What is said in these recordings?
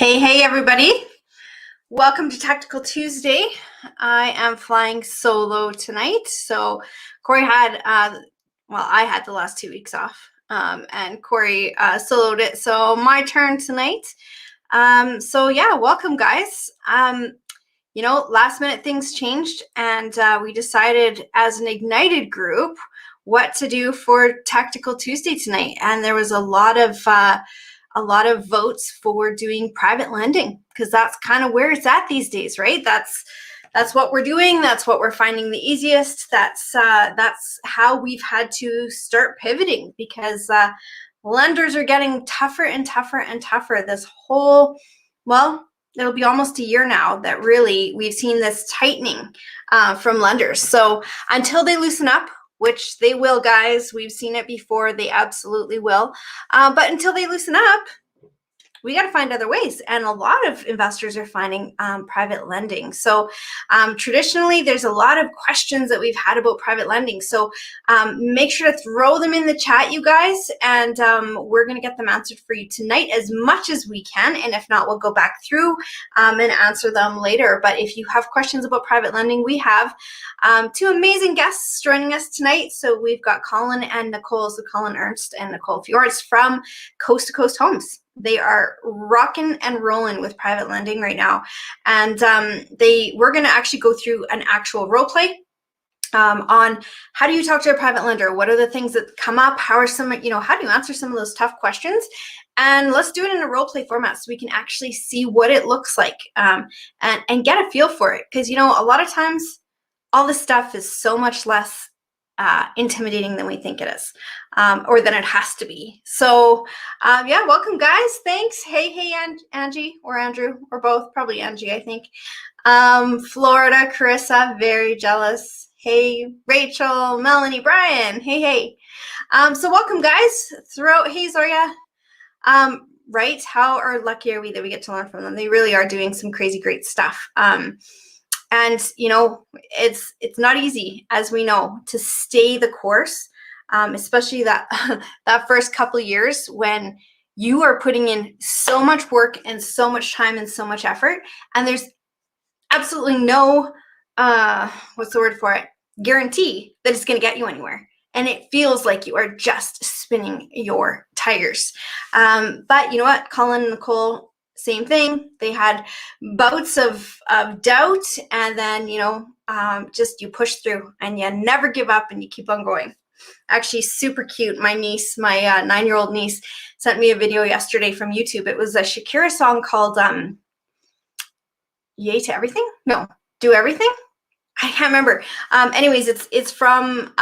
Hey, everybody. Welcome to Tactical Tuesday. I am flying solo tonight. So Corey had, I had the last 2 weeks off, and Corey soloed it. So my turn tonight. Welcome, guys. Last minute things changed, and we decided as an ignited group what to do for Tactical Tuesday tonight. And there was a lot of votes for doing private lending, because that's kind of where it's at these days, right? That's what we're doing. That's what we're finding the easiest. That's how we've had to start pivoting, because lenders are getting tougher and tougher and tougher. It'll be almost a year now that really we've seen this tightening from lenders. So until they loosen up, which they will, guys. We've seen it before. They absolutely will. But until they loosen up, we got to find other ways. And a lot of investors are finding private lending. So traditionally, there's a lot of questions that we've had about private lending. So make sure to throw them in the chat, you guys. And we're going to get them answered for you tonight as much as we can. And if not, we'll go back through and answer them later. But if you have questions about private lending, we have two amazing guests joining us tonight. So we've got Colin and Nicole. So Colin Ernst and Nicole Fjords from Coast to Coast Homes. They are rocking and rolling with private lending right now. And we're going to actually go through an actual role play on how do you talk to a private lender? What are the things that come up? How do you answer some of those tough questions? And let's do it in a role play format so we can actually see what it looks like and get a feel for it. Because, a lot of times all this stuff is so much less intimidating than we think it is, or than it has to be. So welcome, guys. Thanks. Hey, Angie or Andrew or both, probably Angie, I think. Florida, Carissa, very jealous. Hey, Rachel, Melanie, Brian. Hey. So welcome, guys. Hey, Zoria. Right, how lucky are we that we get to learn from them? They really are doing some crazy great stuff. And, it's not easy, as we know, to stay the course, especially that first couple of years when you are putting in so much work and so much time and so much effort. And there's absolutely no, guarantee that it's going to get you anywhere. And it feels like you are just spinning your tires. But you know what, Colin and Nicole, same thing. They had bouts of doubt, and then, just you push through and you never give up and you keep on going. Actually, super cute. My niece, my 9-year-old niece, sent me a video yesterday from YouTube. It was a Shakira song called Yay to Everything? No, Do Everything? I can't remember. Anyways, it's from...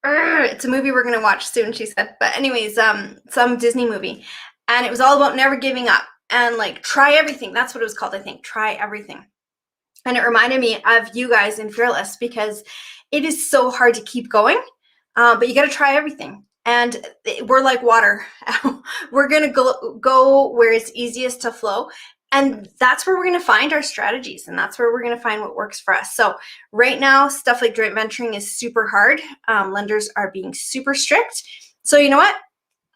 it's a movie we're going to watch soon, she said. But anyways, some Disney movie. And it was all about never giving up and try everything. That's what it was called, I think. Try everything. And it reminded me of you guys in Fearless, because it is so hard to keep going, but you got to try everything. And we're like water. We're going to go where it's easiest to flow. And that's where we're going to find our strategies. And that's where we're going to find what works for us. So right now, stuff like joint venturing is super hard. Lenders are being super strict. So you know what?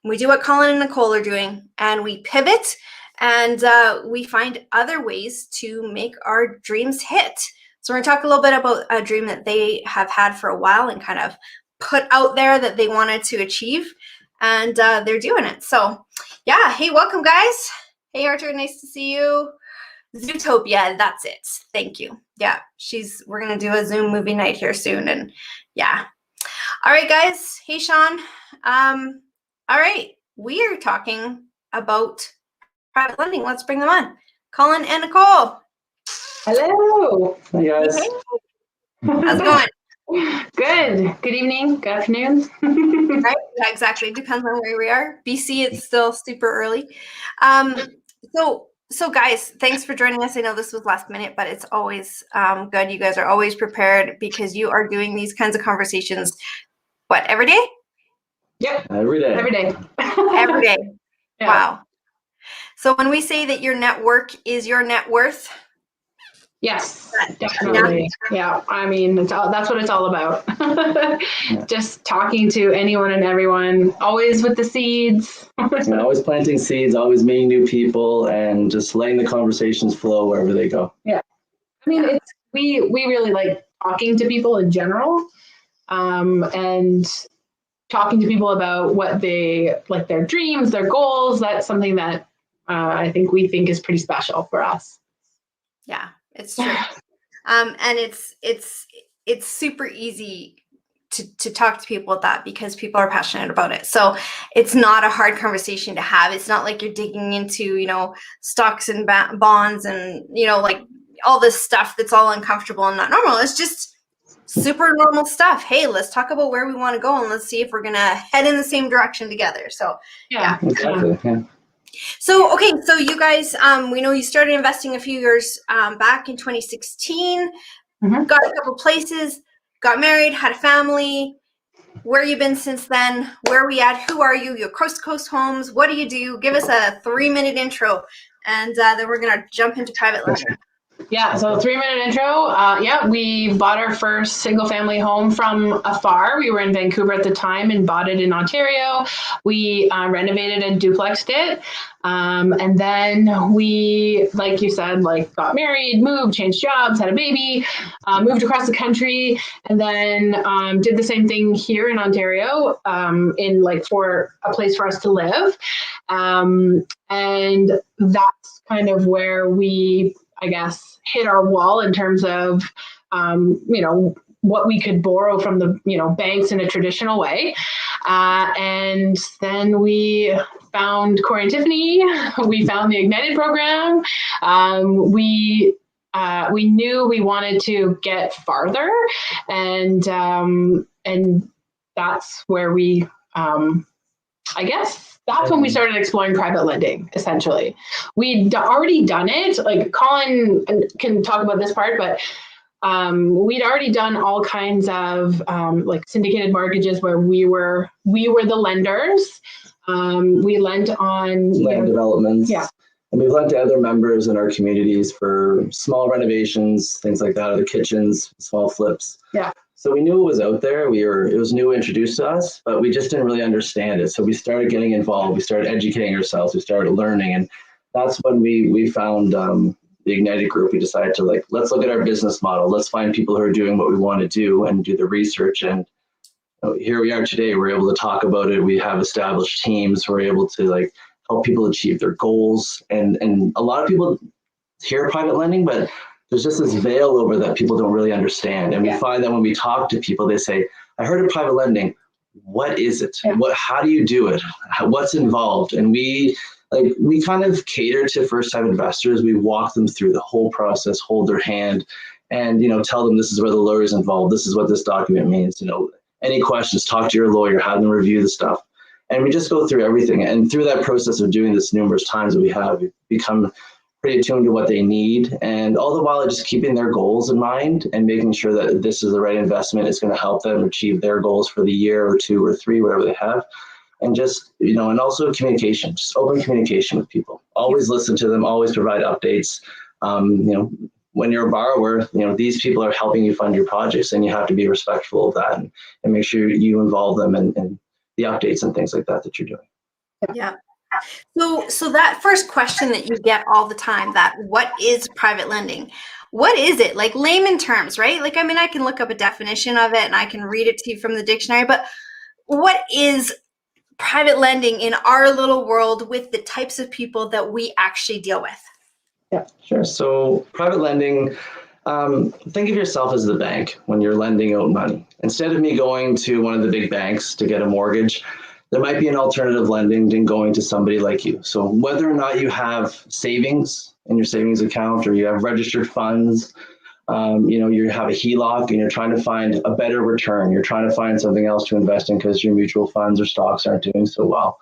We do what Colin and Nicole are doing, and we pivot, and we find other ways to make our dreams hit. So we're going to talk a little bit about a dream that they have had for a while and kind of put out there that they wanted to achieve, and they're doing it. So yeah, hey, welcome, guys. Hey, Arthur, nice to see you. Zootopia, that's it. Thank you. Yeah, we're going to do a Zoom movie night here soon, and yeah. All right, guys. Hey, Sean. All right, we are talking about private lending. Let's bring them on. Colin and Nicole. Hello. Hey, guys. Hey. How's it going? Good. Good evening. Good afternoon. Right? Yeah, exactly. Depends on where we are. BC, it's still super early. So guys, thanks for joining us. I know this was last minute, but it's always good. You guys are always prepared, because you are doing these kinds of conversations, every day? Yep. Every day. Every day. Every day. Yeah. Wow. So when we say that your network is your net worth, Yes, definitely. Yeah, I mean, that's what it's all about. Just talking to anyone and everyone, always with the seeds. Always planting seeds, always meeting new people, and just letting the conversations flow wherever they go. Yeah, I mean, we really like talking to people in general, and talking to people about what they like, their dreams, their goals. That's something that I think we think is pretty special for us. Yeah, it's true. And it's super easy to talk to people about that because people are passionate about it. So it's not a hard conversation to have. It's not like you're digging into, stocks and bonds and, like all this stuff that's all uncomfortable and not normal. It's just super normal stuff. Hey, let's talk about where we want to go and let's see if we're going to head in the same direction together. So yeah. Exactly. Yeah. So, okay, so you guys, we know you started investing a few years back in 2016, got a couple places, got married, had a family. Where you been since then? Where are we at? Who are you? Your coast to coast homes. What do you do? Give us a 3-minute intro, and then we're going to jump into private lending. Yeah, so 3-minute intro. We bought our first single family home from afar. We were in Vancouver at the time and bought it in Ontario. We renovated and duplexed it. And then we, like you said, got married, moved, changed jobs, had a baby, moved across the country, and then did the same thing here in Ontario for a place for us to live. And that's kind of where we, I guess, hit our wall in terms of, what we could borrow from the, banks in a traditional way. And then we found Corey and Tiffany. We found the Ignited program. We knew we wanted to get farther, and that's where we, I guess, that's when we started exploring private lending, essentially. We'd already done it. Like Colin can talk about this part, but we'd already done all kinds of syndicated mortgages where we were the lenders. We lent on land developments. Yeah. And we've lent to other members in our communities for small renovations, things like that, or the kitchens, small flips. Yeah. So we knew it was out there. It was new, introduced to us, but we just didn't really understand it. So we started getting involved. We started educating ourselves. We started learning. And that's when we found the Ignited group. We decided to let's look at our business model. Let's find people who are doing what we want to do and do the research. And here we are today. We're able to talk about it. We have established teams. We're able to help people achieve their goals. And a lot of people hear private lending, but there's just this veil over that people don't really understand. And we find that when we talk to people, they say, I heard of private lending. What is it? Yeah. How do you do it? What's involved? And we kind of cater to first-time investors. We walk them through the whole process, hold their hand, and tell them this is where the lawyer's involved. This is what this document means. Any questions, talk to your lawyer, have them review the stuff. And we just go through everything. And through that process of doing this numerous times that we've become pretty attuned to what they need, and all the while just keeping their goals in mind and making sure that this is the right investment. It's going to help them achieve their goals for the year or 2 or 3, whatever they have. And just, and also communication, just open communication with people. Always listen to them, always provide updates. When you're a borrower, these people are helping you fund your projects, and you have to be respectful of that and make sure you involve them in the updates and things like that you're doing. Yeah. So that first question that you get all the time, that what is private lending? What is it? Like layman terms, right? I can look up a definition of it and I can read it to you from the dictionary, but what is private lending in our little world with the types of people that we actually deal with? Yeah, sure. So private lending, think of yourself as the bank when you're lending out money. Instead of me going to one of the big banks to get a mortgage, there might be an alternative lending than going to somebody like you. So whether or not you have savings in your savings account or you have registered funds, you have a HELOC and you're trying to find a better return. You're trying to find something else to invest in because your mutual funds or stocks aren't doing so well.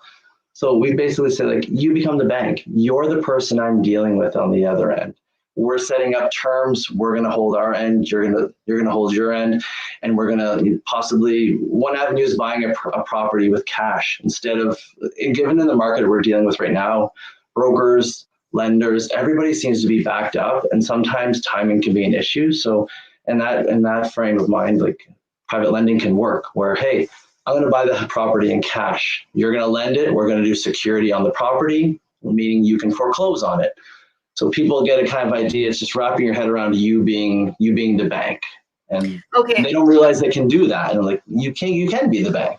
So we basically say you become the bank. You're the person I'm dealing with on the other end. We're setting up terms. We're going to hold our end. You're going to hold your end, and we're going to possibly, one avenue is buying a property with cash instead of, given in the market we're dealing with right now, brokers, lenders, everybody seems to be backed up, and sometimes timing can be an issue. So in that frame of mind, like private lending can work where, hey, I'm going to buy the property in cash. You're going to lend it. We're going to do security on the property, meaning you can foreclose on it. So people get a kind of idea. It's just wrapping your head around you being the bank, and they don't realize they can do that. And like you can be the bank.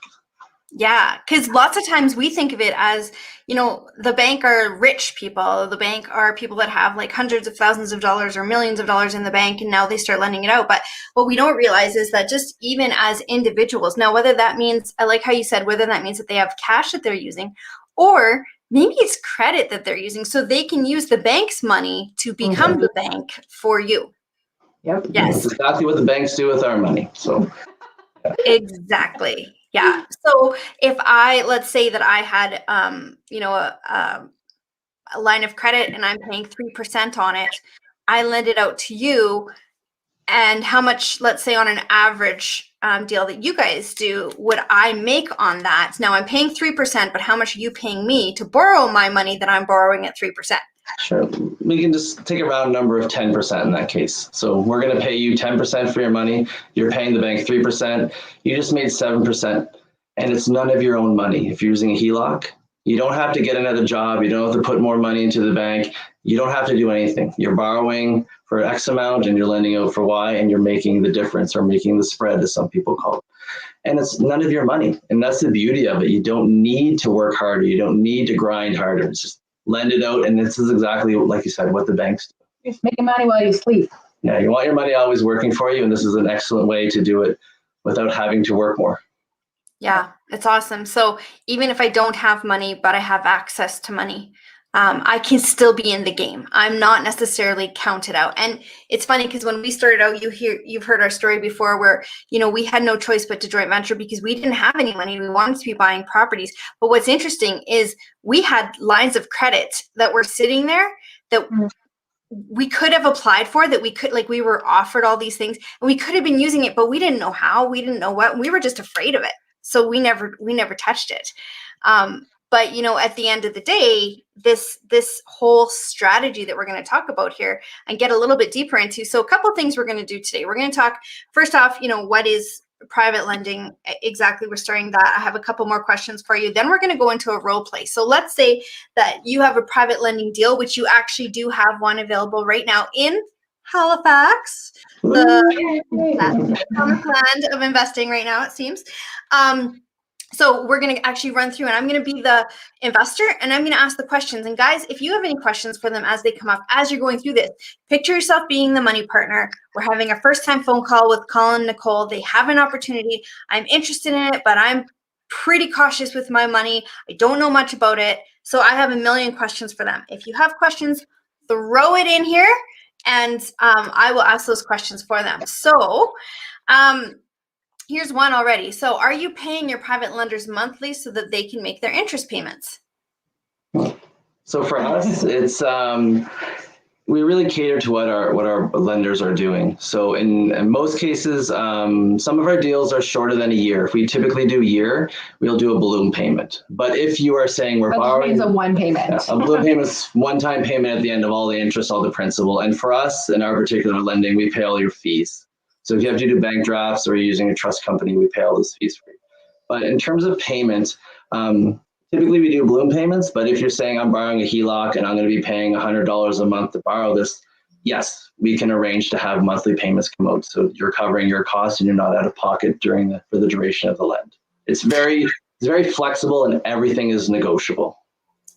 Yeah, because lots of times we think of it as, the bank are rich people. The bank are people that have like hundreds of thousands of dollars or millions of dollars in the bank, and now they start lending it out. But what we don't realize is that just even as individuals, now whether that means, I like how you said, whether that means that they have cash that they're using, or maybe it's credit that they're using, so they can use the bank's money to become the bank for you. Yep. Yes. That's exactly what the banks do with our money. So exactly. Yeah. So if let's say that I had, a line of credit and I'm paying 3% on it, I lend it out to you. And how much, let's say on an average deal that you guys do, would I make on that? Now I'm paying 3%, but how much are you paying me to borrow my money that I'm borrowing at 3%? sure, we can just take a round number of 10% in that case. So we're going to pay you 10% for your money. You're paying the bank 3%. You just made 7%, and it's none of your own money. If you're using a HELOC, you don't have to get another job. You don't have to put more money into the bank. You don't have to do anything. You're borrowing for X amount and you're lending out for Y, and you're making the difference, or making the spread, as some people call it. And it's none of your money. And that's the beauty of it. You don't need to work harder. You don't need to grind harder. It's just lend it out. And this is exactly, like you said, what the banks do. You're just making money while you sleep. Yeah, you want your money always working for you. And this is an excellent way to do it without having to work more. Yeah, it's awesome. So even if I don't have money, but I have access to money, I can still be in the game. I'm not necessarily counted out. And it's funny because when we started out, you've heard our story before where, we had no choice but to joint venture because we didn't have any money. We wanted to be buying properties. But what's interesting is we had lines of credit that were sitting there that we could have applied for, that we were offered all these things and we could have been using it, but we didn't know how, we didn't know what, we were just afraid of it. So we never touched it. But at the end of the day, this whole strategy that we're going to talk about here and get a little bit deeper into. So a couple of things we're going to do today. We're going to talk first off, what is private lending exactly? We're starting that. I have a couple more questions for you. Then we're going to go into a role play. So let's say that you have a private lending deal, which you actually do have one available right now in Halifax, the promised land of investing right now, it seems. So we're going to actually run through, and I'm going to be the investor, and I'm going to ask the questions. And guys, if you have any questions for them as they come up, as you're going through this, picture yourself being the money partner. We're having a first-time phone call with Colin and Nicole. They have an opportunity. I'm interested in it, but I'm pretty cautious with my money. I don't know much about it. So I have a million questions for them. If you have questions, throw it in here, and I will ask those questions for them. So here's one already. So are you paying your private lenders monthly so that they can make their interest payments? So for us, it's we really cater to what our lenders are doing. So in most cases, some of our deals are shorter than a year. If we typically do a year, we'll do a balloon payment. But if you are saying we're borrowing, means a one payment. Yeah, a balloon payment is one-time payment at the end of all the interest, all the principal. And for us, in our particular lending, we pay all your fees. So if you have to do bank drafts or you're using a trust company, we pay all those fees for you. But in terms of payments, typically we do balloon payments, but if you're saying I'm borrowing a HELOC and I'm going to be paying $100 a month to borrow this, yes, we can arrange to have monthly payments come out. So you're covering your costs and you're not out of pocket for the duration of the lend. It's very flexible and everything is negotiable.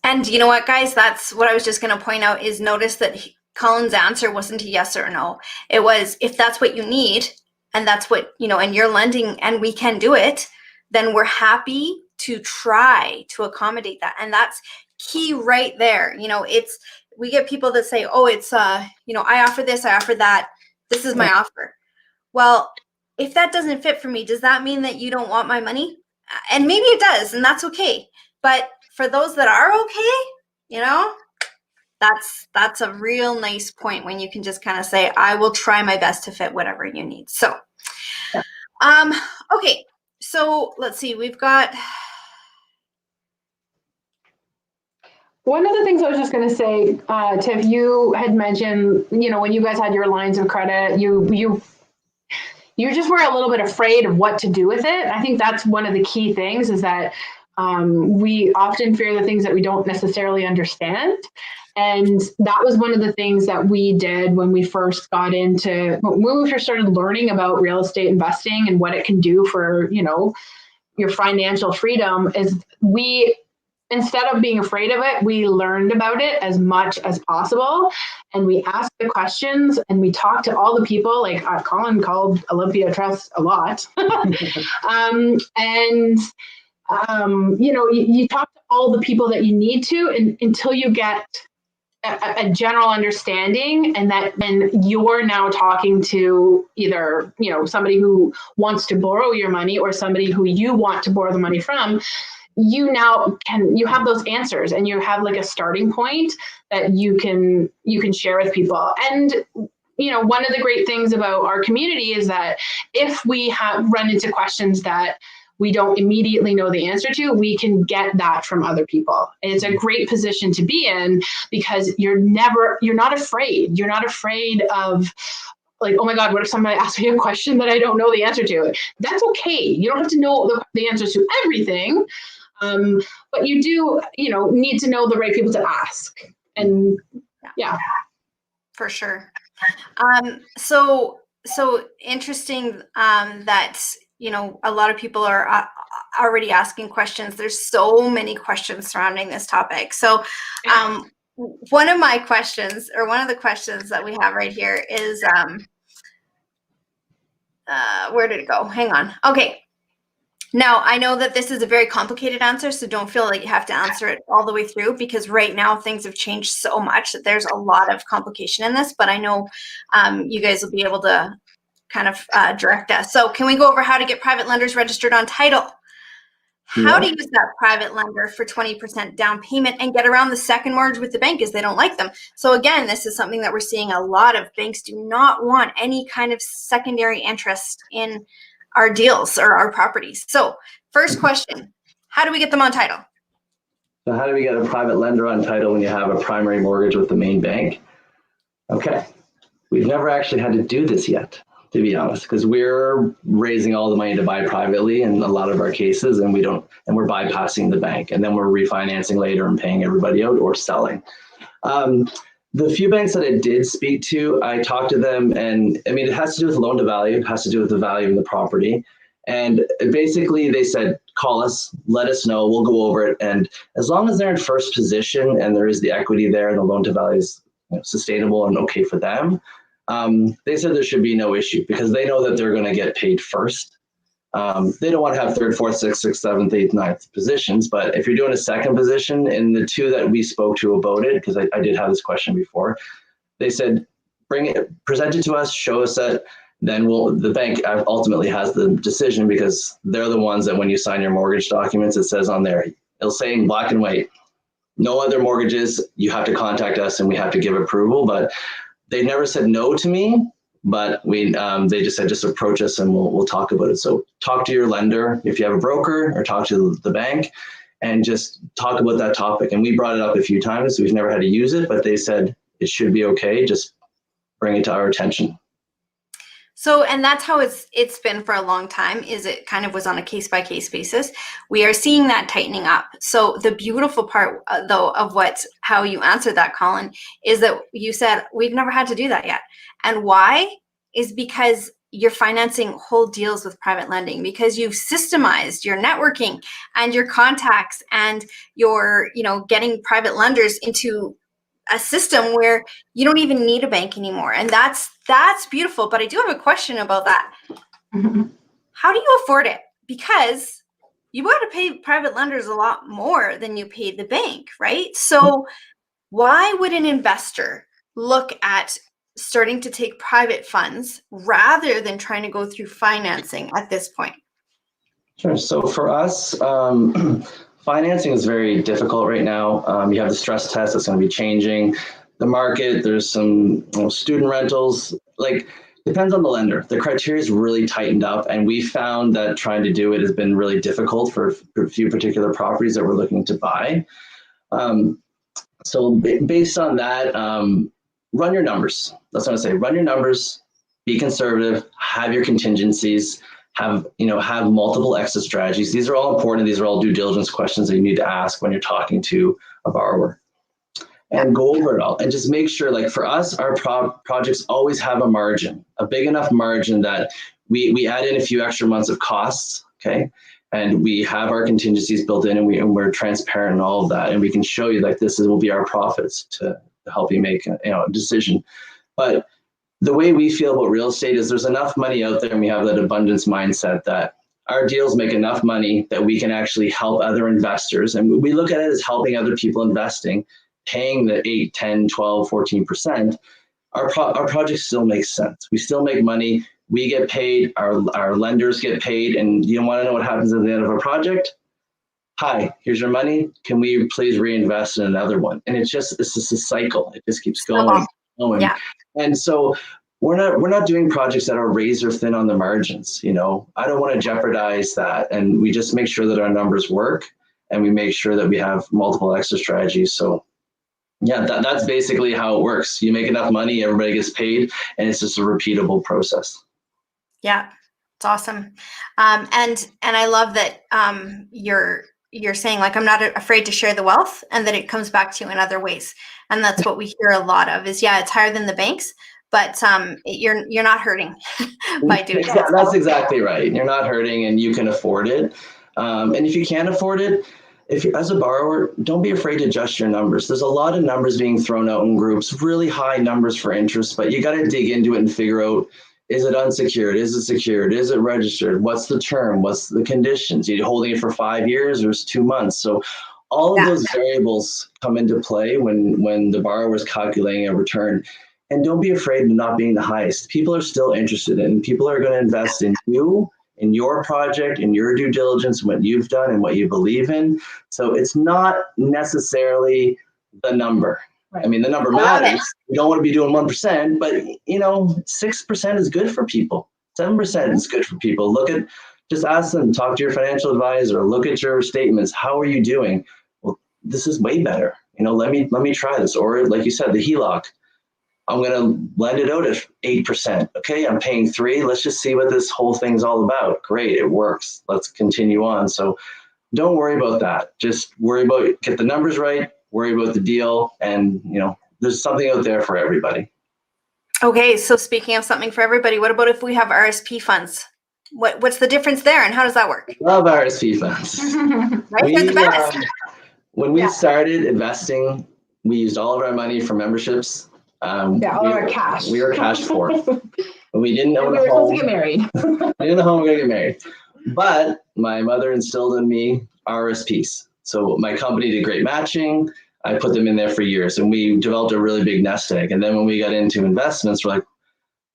And you know what, guys, that's what I was just going to point out is notice that Colin's answer wasn't a yes or a no. It was, if that's what you need and that's what, and you're lending and we can do it, then we're happy to try to accommodate that. And that's key right there. We get people that say, oh, it's, I offer this, I offer that. This is my offer. Well, if that doesn't fit for me, does that mean that you don't want my money? And maybe it does, and that's okay. But for those that are okay, that's a real nice point when you can just kind of say, I will try my best to fit whatever you need. So, okay. So let's see, we've got. One of the things I was just going to say, Tiff, you had mentioned, when you guys had your lines of credit, you just were a little bit afraid of what to do with it. I think that's one of the key things is that we often fear the things that we don't necessarily understand. And that was one of the things that we did when we first started learning about real estate investing and what it can do for, your financial freedom is instead of being afraid of it, we learned about it as much as possible. And we asked the questions and we talked to all the people. Like Colin called Olympia Trust a lot. You talk to all the people that you need to until you get a general understanding, and that then you're now talking to either, somebody who wants to borrow your money or somebody who you want to borrow the money from. You have those answers, and you have like a starting point that you can share with people. And one of the great things about our community is that if we have run into questions that we don't immediately know the answer to, we can get that from other people. And it's a great position to be in because you're not afraid. You're not afraid of like, oh my God, what if somebody asks me a question that I don't know the answer to? That's okay. You don't have to know the answers to everything. But you do, need to know the right people to ask. And yeah. For sure. So interesting that, a lot of people are already asking questions. There's so many questions surrounding this topic. So one of the questions that we have right here is, where did it go? Hang on. Okay. Now, I know that this is a very complicated answer, so don't feel like you have to answer it all the way through, because right now things have changed so much that there's a lot of complication in this, but I know you guys will be able to kind of direct us. So can we go over how to get private lenders registered on title? How to use that private lender for 20% down payment and get around the second mortgage with the bank is they don't like them. So again, this is something that we're seeing a lot of. Banks do not want any kind of secondary interest in our deals or our properties. So first question, how do we get them on title? So how do we get a private lender on title when you have a primary mortgage with the main bank? Okay, we've never actually had to do this yet, to be honest, because we're raising all the money to buy privately in a lot of our cases, and we're bypassing the bank, and then we're refinancing later and paying everybody out or selling. The few banks that I did speak to, I talked to them, and it has to do with loan to value, it has to do with the value of the property. And basically they said, call us, let us know, we'll go over it. And as long as they're in first position and there is the equity there and the loan to value is sustainable and okay for them, they said there should be no issue because they know that they're going to get paid first. They don't want to have third, fourth, sixth, seventh, eighth, ninth positions. But if you're doing a second position, in the two that we spoke to about it, because I did have this question before, they said, bring it, present it to us, show us that, then the bank ultimately has the decision, because they're the ones that when you sign your mortgage documents, it says on there, it'll say in black and white, no other mortgages, you have to contact us and we have to give approval. But they never said no to me. But they just said, just approach us and we'll talk about it. So talk to your lender if you have a broker, or talk to the bank and just talk about that topic. And we brought it up a few times. We've never had to use it, but they said it should be okay. Just bring it to our attention. So, and that's how it's been for a long time, is it kind of was on a case-by-case basis. We are seeing that tightening up. So the beautiful part, though, of how you answered that, Colin, is that you said, we've never had to do that yet. And why? Is because you're financing whole deals with private lending, because you've systemized your networking and your contacts and your, getting private lenders into a system where you don't even need a bank anymore. And that's beautiful. But I do have a question about that. Mm-hmm. How do you afford it? Because you got to pay private lenders a lot more than you paid the bank, right? So why would an investor look at starting to take private funds rather than trying to go through financing at this point? Sure. So for us, financing is very difficult right now. You have the stress test that's going to be changing the market. There's some student rentals, depends on the lender. The criteria is really tightened up, and we found that trying to do it has been really difficult for a few particular properties that we're looking to buy. So based on that, run your numbers. That's what I say. Run your numbers, be conservative, have your contingencies, have multiple exit strategies. These are all important. These are all due diligence questions that you need to ask when you're talking to a borrower. And go over it all and just make sure, like for us, our projects always have a margin, a big enough margin that we add in a few extra months of costs, okay? And we have our contingencies built in, and we're transparent in all of that. And we can show you like will be our profits to help you make a decision. But the way we feel about real estate is there's enough money out there, and we have that abundance mindset that our deals make enough money that we can actually help other investors. And we look at it as helping other people investing, paying the 8, 10, 12, 14%, our project still makes sense. We still make money. We get paid, our lenders get paid, and you want to know what happens at the end of a project? Hi, here's your money. Can we please reinvest in another one? And it's just a cycle. It just keeps going. Yeah. And so we're not doing projects that are razor thin on the margins. I don't want to jeopardize that. And we just make sure that our numbers work, and we make sure that we have multiple exit strategies. So yeah, that's basically how it works. You make enough money, everybody gets paid, and it's just a repeatable process. Yeah, it's awesome. And I love that you're saying, like, I'm not afraid to share the wealth, and that it comes back to you in other ways. And that's what we hear a lot of is, it's higher than the banks, but you're not hurting by doing that. That's exactly right. You're not hurting, and you can afford it. And if you can't afford it, as a borrower, don't be afraid to adjust your numbers. There's a lot of numbers being thrown out in groups, really high numbers for interest, but you got to dig into it and figure out, is it unsecured? Is it secured? Is it registered? What's the term? What's the conditions? Are you holding it for 5 years or 2 months? So all of those variables come into play when the borrower is calculating a return. And don't be afraid of not being the highest. People are still interested in, people are going to invest in you, in your project, in your due diligence, what you've done and what you believe in. So it's not necessarily the number. Right. I mean, the number matters. You don't want to be doing 1%, but 6% is good for people. 7% is good for people. Just ask them, talk to your financial advisor, look at your statements. How are you doing? Well, this is way better. Let me try this. Or like you said, the HELOC. I'm going to lend it out at 8%. Okay, I'm paying 3%. Let's just see what this whole thing's all about. Great, it works. Let's continue on. So don't worry about that. Just get the numbers right, worry about the deal, and there's something out there for everybody. Okay, so speaking of something for everybody, what about if we have RSP funds? What's the difference there, and how does that work? Love RSP funds. Right? They're the best. When we started investing, we used all of our money for memberships. All our cash. We were cash poor. We didn't own a home. We were supposed to get married. We didn't know how we were going to get married. But my mother instilled in me RSPs. So my company did great matching. I put them in there for years, and we developed a really big nest egg. And then when we got into investments, we're like,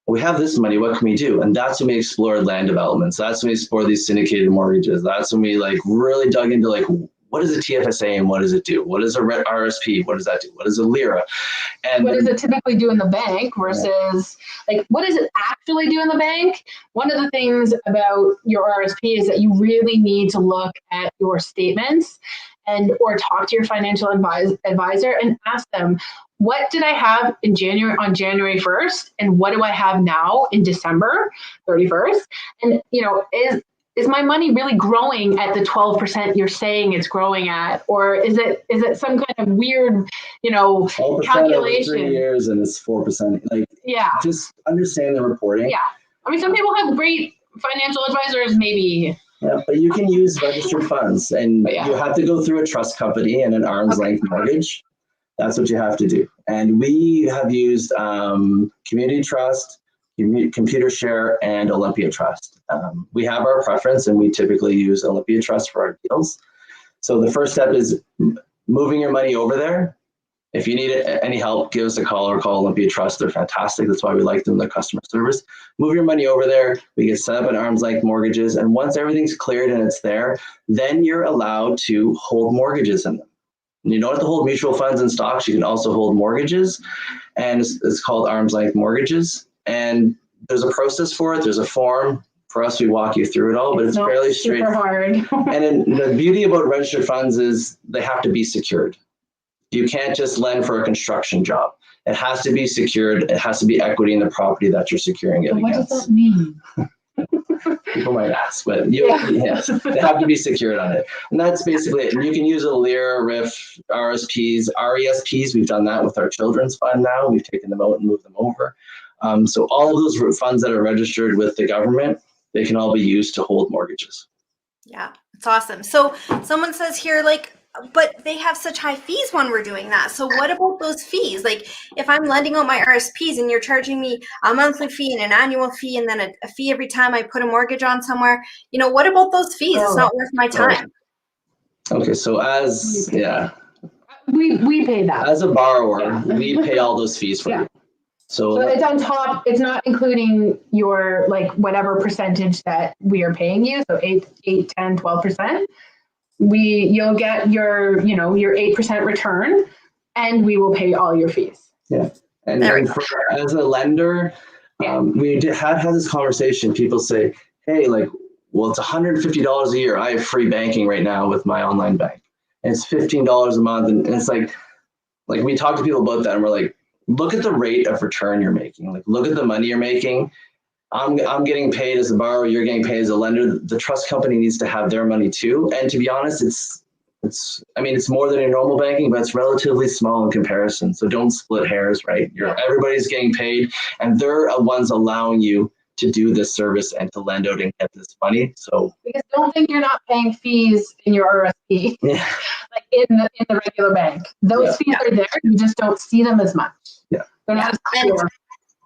we have this money, what can we do? And that's when we explored land developments. That's when we explored these syndicated mortgages. That's when we really dug into what is a TFSA and what does it do? What is a RSP? What does that do? What is a LIRA? And what does it typically do in the bank versus what does it actually do in the bank? One of the things about your RSP is that you really need to look at your statements or talk to your financial advisor and ask them, what did I have on January 1st? And what do I have now in December 31st? And, is my money really growing at the 12% you're saying it's growing at? Or is it some kind of weird, calculation? 3 years and it's 4%. Just understand the reporting. Yeah. I mean, some people have great financial advisors, maybe. Yeah, but you can use registered funds, and you have to go through a trust company and an arm's length mortgage. That's what you have to do. And we have used Community Trust, Computer Share, and Olympia Trust. We have our preference, and we typically use Olympia Trust for our deals. So the first step is moving your money over there. If you need any help, give us a call or call Olympia Trust. They're fantastic. That's why we like them, their customer service. Move your money over there. We get set up an arm's length mortgages. And once everything's cleared and it's there, then you're allowed to hold mortgages in them. And you don't have to hold mutual funds and stocks. You can also hold mortgages. And it's called arm's length mortgages. And there's a process for it. There's a form. For us, we walk you through it all, but it's fairly straightforward. And the beauty about registered funds is they have to be secured. You can't just lend for a construction job. It has to be secured. It has to be equity in the property that you're securing it What against. does that mean? People might ask, but yes, they have to be secured on it. And that's basically it. And you can use a LIRA, RIF, RSPs, RESPs. We've done that with our children's fund now. We've taken them out and moved them over. So all of those funds that are registered with the government, they can all be used to hold mortgages. Yeah, it's awesome. So someone says here, like, but they have such high fees when we're doing that. So what about those fees? Like if I'm lending out my RSPs and you're charging me a monthly fee and an annual fee and then a fee every time I put a mortgage on somewhere, you know, what about those fees? It's not worth my time. Okay, so we pay that. As a borrower, we pay all those fees for you. So it's on top, it's not including your like whatever percentage that we are paying you. So 8, 10, 12%. You'll get your 8% return and we will pay all your fees. Yeah. And as a lender, we had this conversation. People say, hey, like, well, it's $150 a year. I have free banking right now with my online bank. And it's $15 a month. And it's like we talk to people about that and we're like, look at the rate of return you're making. Like, look at the money you're making. I'm getting paid as a borrower. You're getting paid as a lender. The trust company needs to have their money too. And to be honest, it's more than your normal banking, but it's relatively small in comparison. So don't split hairs, right? Everybody's getting paid, and they're the ones allowing you to do this service and to lend out and get this money. So because don't think you're not paying fees in your RSP, like in the regular bank. Those fees are there. You just don't see them as much. Yeah. They're not as secure.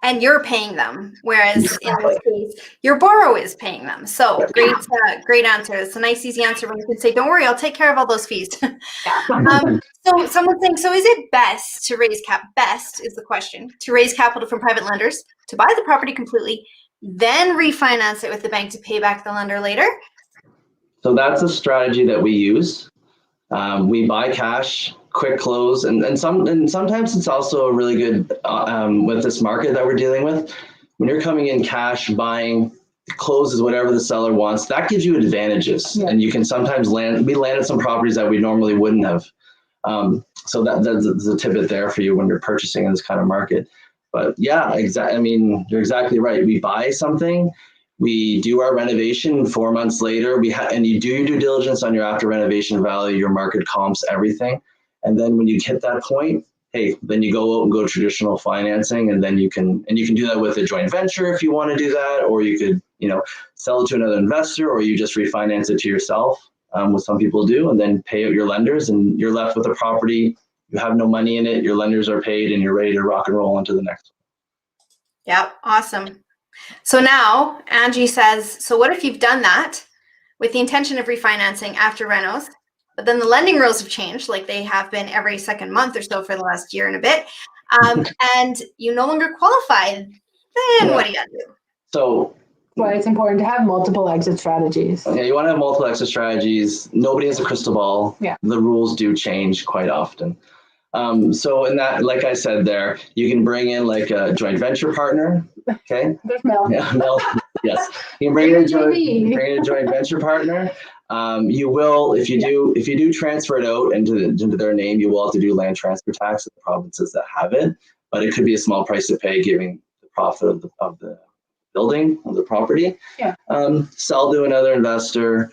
And you're paying them, whereas in this case, your borrower is paying them. So great answer. It's a nice, easy answer when you can say, "Don't worry, I'll take care of all those fees." So someone's saying, so is it best to raise Best is the question, to raise capital from private lenders to buy the property completely, then refinance it with the bank to pay back the lender later? So that's a strategy that we use. We buy cash, quick close, and sometimes it's also a really good with this market that we're dealing with. When you're coming in cash, buying, closes whatever the seller wants, that gives you advantages, and you can sometimes we landed some properties that we normally wouldn't have. So that's a tidbit there for you when you're purchasing in this kind of market. But yeah, I mean, you're exactly right. We buy something. We do our renovation 4 months later. And you do your due diligence on your after renovation value, your market comps, everything. And then when you hit that point, hey, then you go out and go traditional financing, and then you can do that with a joint venture if you want to do that, or you could sell it to another investor, or you just refinance it to yourself, what some people do, and then pay out your lenders, and you're left with a property. You have no money in it. Your lenders are paid, and you're ready to rock and roll into the next one. Yeah, awesome. So now Angie says, so what if you've done that with the intention of refinancing after renos, but then the lending rules have changed, like they have been every second month or so for the last year and a bit, and you no longer qualify, then what do you do? So well, it's important to have multiple exit strategies. Yeah, you want to have multiple exit strategies. Nobody has a crystal ball. Yeah. The rules do change quite often. So in that, like I said there, you can bring in like a joint venture partner. Okay. There's Mel. Yeah, Mel. Yes. You can bring in a joint venture partner. You will, if you do transfer it out into their name, you will have to do land transfer tax in the provinces that have it. But it could be a small price to pay, given the profit of the building, of the property. Yeah. Sell to another investor.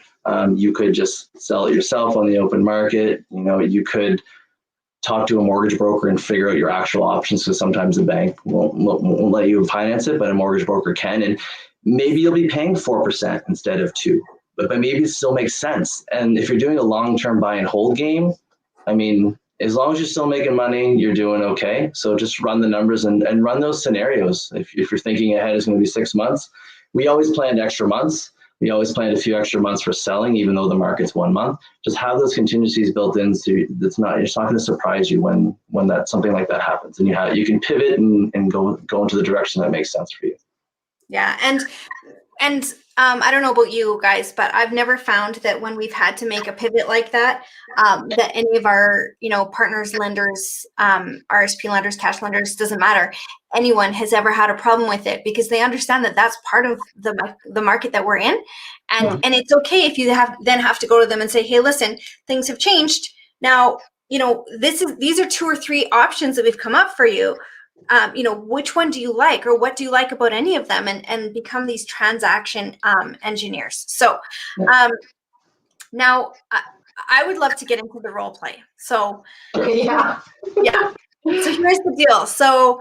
You could just sell it yourself on the open market. You could talk to a mortgage broker and figure out your actual options, because sometimes the bank won't let you finance it, but a mortgage broker can. And maybe you'll be paying 4% instead of 2%, but maybe it still makes sense. And if you're doing a long-term buy and hold game, I mean, as long as you're still making money, you're doing okay. So just run the numbers and run those scenarios. If you're thinking ahead is going to be 6 months, we always planned extra months. We always planned a few extra months for selling, even though the market's 1 month. Just have those contingencies built in, so it's not going to surprise you when something like that happens, and you can pivot and go into the direction that makes sense for you. Yeah, and I don't know about you guys, but I've never found that when we've had to make a pivot like that, that any of our, partners, lenders, RSP lenders, cash lenders, doesn't matter, anyone has ever had a problem with it, because they understand that that's part of the market that we're in. And it's okay if you have to go to them and say, hey, listen, things have changed. Now, these are 2 or 3 options that we've come up for you. Which one do you like, or what do you like about any of them, and become these transaction engineers. So now I would love to get into the role play. So Yeah. So here's the deal. So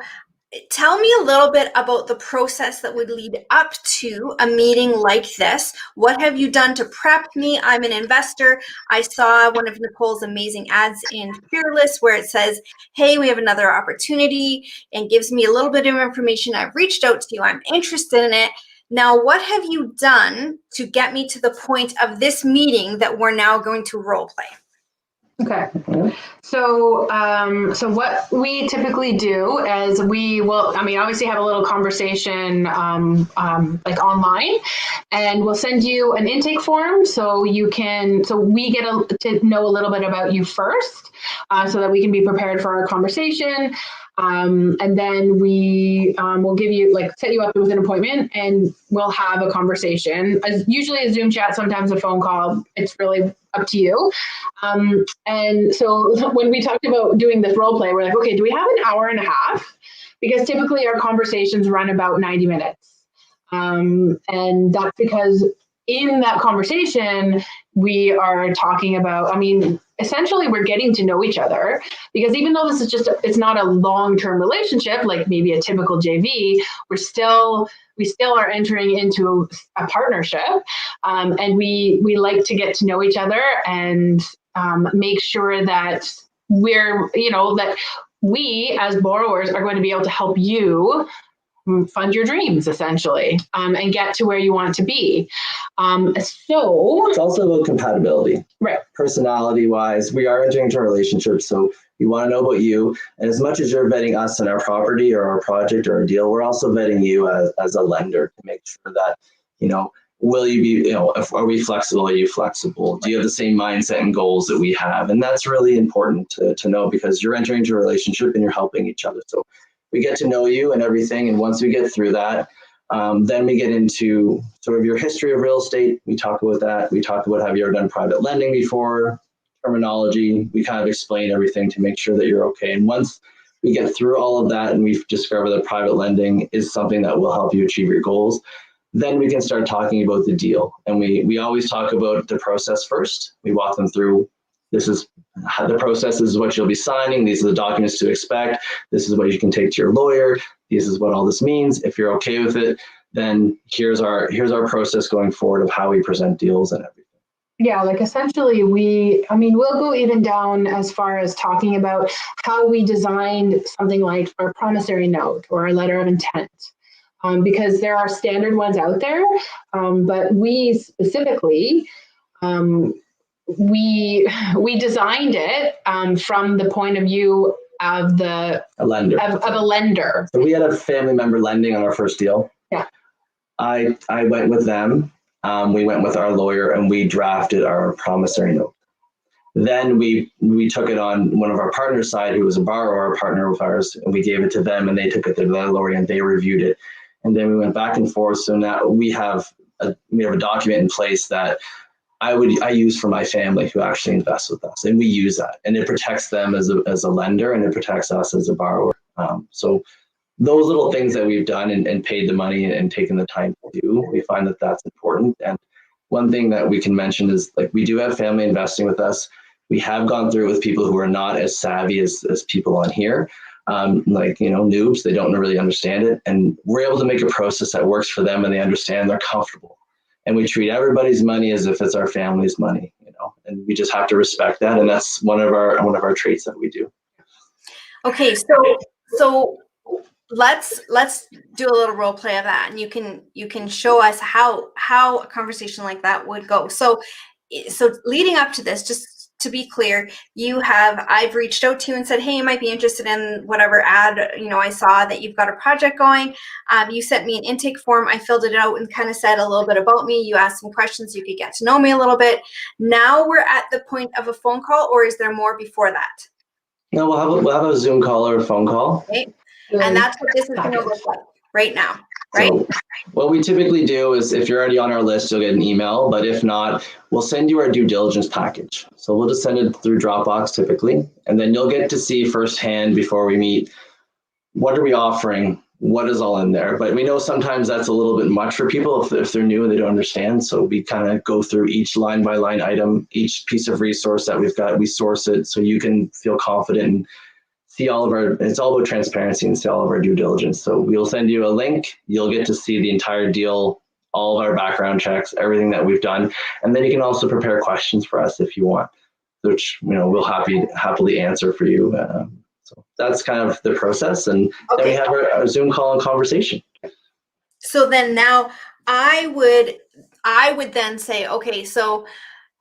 tell me a little bit about the process that would lead up to a meeting like this. What have you done to prep me? I'm an investor. I saw one of Nicole's amazing ads in Fearless where it says, hey, we have another opportunity, and gives me a little bit of information. I've reached out to you. I'm interested in it. Now, what have you done to get me to the point of this meeting that we're now going to role play? Okay. So what we typically do is we will, obviously have a little conversation like online, and we'll send you an intake form so we get to know a little bit about you first, so that we can be prepared for our conversation. And then we will give you, set you up with an appointment, and we'll have a conversation. Usually a Zoom chat, sometimes a phone call. It's really up to you. And so when we talked about doing this role play, we're like, okay, do we have an hour and a half? Because typically our conversations run about 90 minutes. And that's because in that conversation, we are talking about, essentially we're getting to know each other, because even though this is it's not a long-term relationship, like maybe a typical JV, we still are entering into a partnership. And we like to get to know each other and make sure that that we as borrowers are going to be able to help you fund your dreams, essentially, and get to where you want to be. So it's also about compatibility, right? Personality wise, we are entering into a relationship, so we want to know about you. And as much as you're vetting us and our property or our project or our deal, we're also vetting you as a lender to make sure that, will you be, are we flexible? Are you flexible? Do you have the same mindset and goals that we have? And that's really important to know, because you're entering into a relationship and you're helping each other. So we get to know you and everything. And once we get through that, then we get into sort of your history of real estate. We talk about that. We talk about, have you ever done private lending before? Terminology. We kind of explain everything to make sure that you're okay. And once we get through all of that and we've discovered that private lending is something that will help you achieve your goals, then we can start talking about the deal. And we always talk about the process first. We walk them through, this is how the process, is what you'll be signing. These are the documents to expect. This is what you can take to your lawyer. This is what all this means. If you're okay with it, then here's our process going forward of how we present deals and everything. Yeah, essentially we'll go even down as far as talking about how we designed something like our promissory note or our letter of intent. Because there are standard ones out there, but we specifically, we designed it from the point of view of a lender. So we had a family member lending on our first deal. Yeah. I went with them. We went with our lawyer and we drafted our promissory note. Then we took it on one of our partners' side, who was a borrower, a partner of ours, and we gave it to them, and they took it to their lawyer and they reviewed it. And then we went back and forth. So now we have a document in place that I use for my family who actually invests with us, and we use that, and it protects them as a lender, and it protects us as a borrower. So those little things that we've done and paid the money and taken the time to do, we find that that's important. And one thing that we can mention is, we do have family investing with us. We have gone through it with people who are not as savvy as people on here. Noobs, they don't really understand it. And we're able to make a process that works for them and they understand, they're comfortable. And we treat everybody's money as if it's our family's money, and we just have to respect that. And that's one of our traits that we do. Okay. So let's do a little role play of that. And you can show us how a conversation like that would go. So leading up to this, just to be clear, I've reached out to you and said, hey, you might be interested in whatever ad, I saw that you've got a project going. You sent me an intake form. I filled it out and kind of said a little bit about me. You asked some questions so you could get to know me a little bit. Now we're at the point of a phone call, or is there more before that? No, we'll have a Zoom call or a phone call. Okay. And that's what this is going to look like right now. Right. So what we typically do is if you're already on our list, you'll get an email. But if not, we'll send you our due diligence package. So we'll just send it through Dropbox typically. And then you'll get to see firsthand before we meet, what are we offering? What is all in there? But we know sometimes that's a little bit much for people if they're new and they don't understand. So we kind of go through each line by line item, each piece of resource that we've got, we source it so you can feel confident and see all of our, it's all about transparency and see all of our due diligence. So we'll send you a link, you'll get to see the entire deal, all of our background checks, everything that we've done. And then you can also prepare questions for us if you want, which, we'll happily answer for you. So that's kind of the process. And then we have our Zoom call and conversation. So then now I would then say, okay, so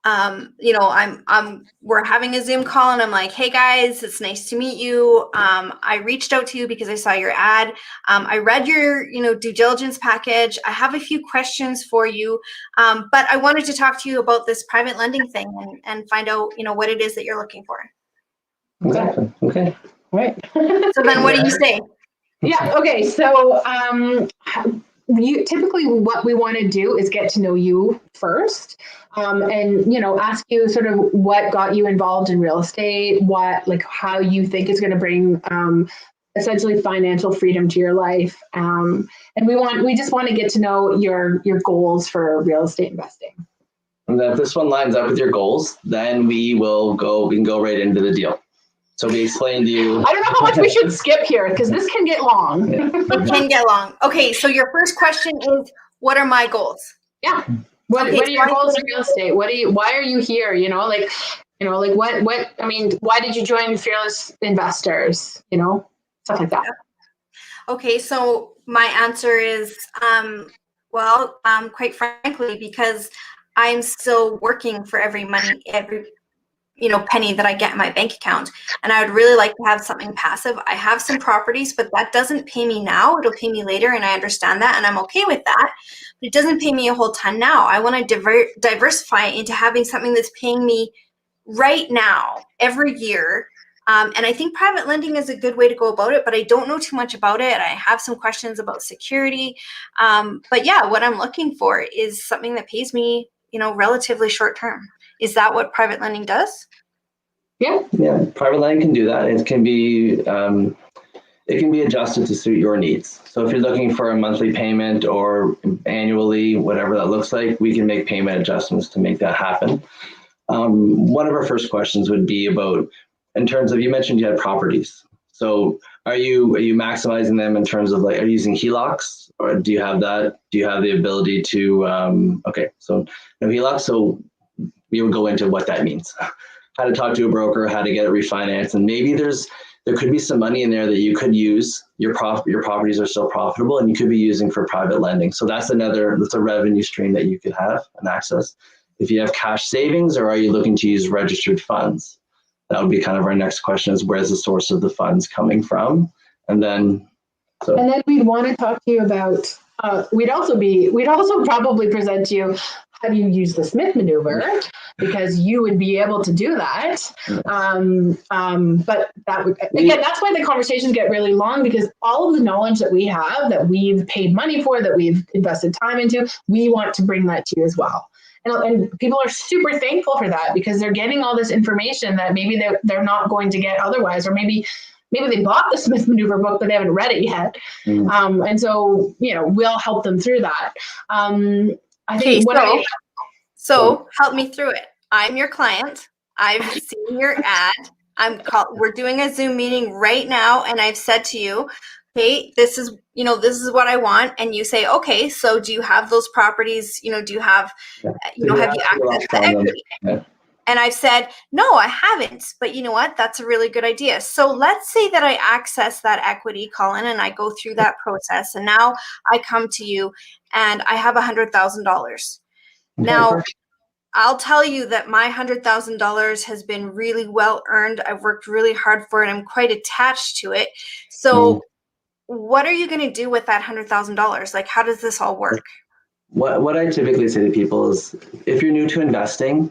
we're having a Zoom call and I'm like, hey guys, it's nice to meet you. I reached out to you because I saw your ad. I read your, due diligence package. I have a few questions for you. But I wanted to talk to you about this private lending thing and find out, what it is that you're looking for. Exactly. Okay. Right. So then what do you say? Yeah. Okay. So, typically what we want to do is get to know you first, and ask you sort of what got you involved in real estate, how you think is going to bring essentially financial freedom to your life, and we just want to get to know your goals for real estate investing. And then if this one lines up with your goals, then we can go right into the deal. So we explained to you. I don't know how much we should skip here because this can get long. It can get long. Okay, so your first question is, what are my goals? Yeah. What are your goals in real estate? Why are you here? Why did you join Fearless Investors? Stuff like that. Okay, so my answer is, quite frankly, because I'm still working for every penny that I get in my bank account. And I would really like to have something passive. I have some properties, but that doesn't pay me now. It'll pay me later. And I understand that. And I'm okay with that. But it doesn't pay me a whole ton now. I want to diversify into having something that's paying me right now, every year. And I think private lending is a good way to go about it, but I don't know too much about it. I have some questions about security. But yeah, what I'm looking for is something that pays me, relatively short term. Is that what private lending does? Yeah, private lending can do that. It can be adjusted to suit your needs. So if you're looking for a monthly payment or annually, whatever that looks like, we can make payment adjustments to make that happen. One of our first questions would be about, in terms of, you mentioned you had properties. So are you maximizing them in terms of are you using HELOCs, or do you have that? Do you have the ability to, so no HELOCs. So we would go into what that means, how to talk to a broker, how to get it refinanced. And maybe there could be some money in there that you could use. Your properties are still profitable and you could be using for private lending. So that's a revenue stream that you could have and access. If you have cash savings, or are you looking to use registered funds? That would be kind of our next question, is where's the source of the funds coming from? And then we'd want to talk to you about, we'd also probably present to you, how do you use the Smith maneuver? Because you would be able to do that. But that would, again, that's why the conversations get really long, because all of the knowledge that we have, that we've paid money for, that we've invested time into, we want to bring that to you as well. And people are super thankful for that, because they're getting all this information that maybe they're not going to get otherwise, or maybe they bought the Smith Maneuver book, but they haven't read it yet. And so, we'll help them through that. I think so help me through it. I'm your client. I've seen your ad. We're doing a Zoom meeting right now, and I've said to you, hey, this is what I want. And you say, okay, so do you have those properties? Do you have, have you access to equity? Yeah. And I've said, no, I haven't. But you know what? That's a really good idea. So let's say that I access that equity, Colin, and I go through that process. And now I come to you and I have $100,000. Now, I'll tell you that my $100,000 has been really well earned. I've worked really hard for it. I'm quite attached to it. So what are you going to do with that $100,000? How does this all work? What I typically say to people is, if you're new to investing,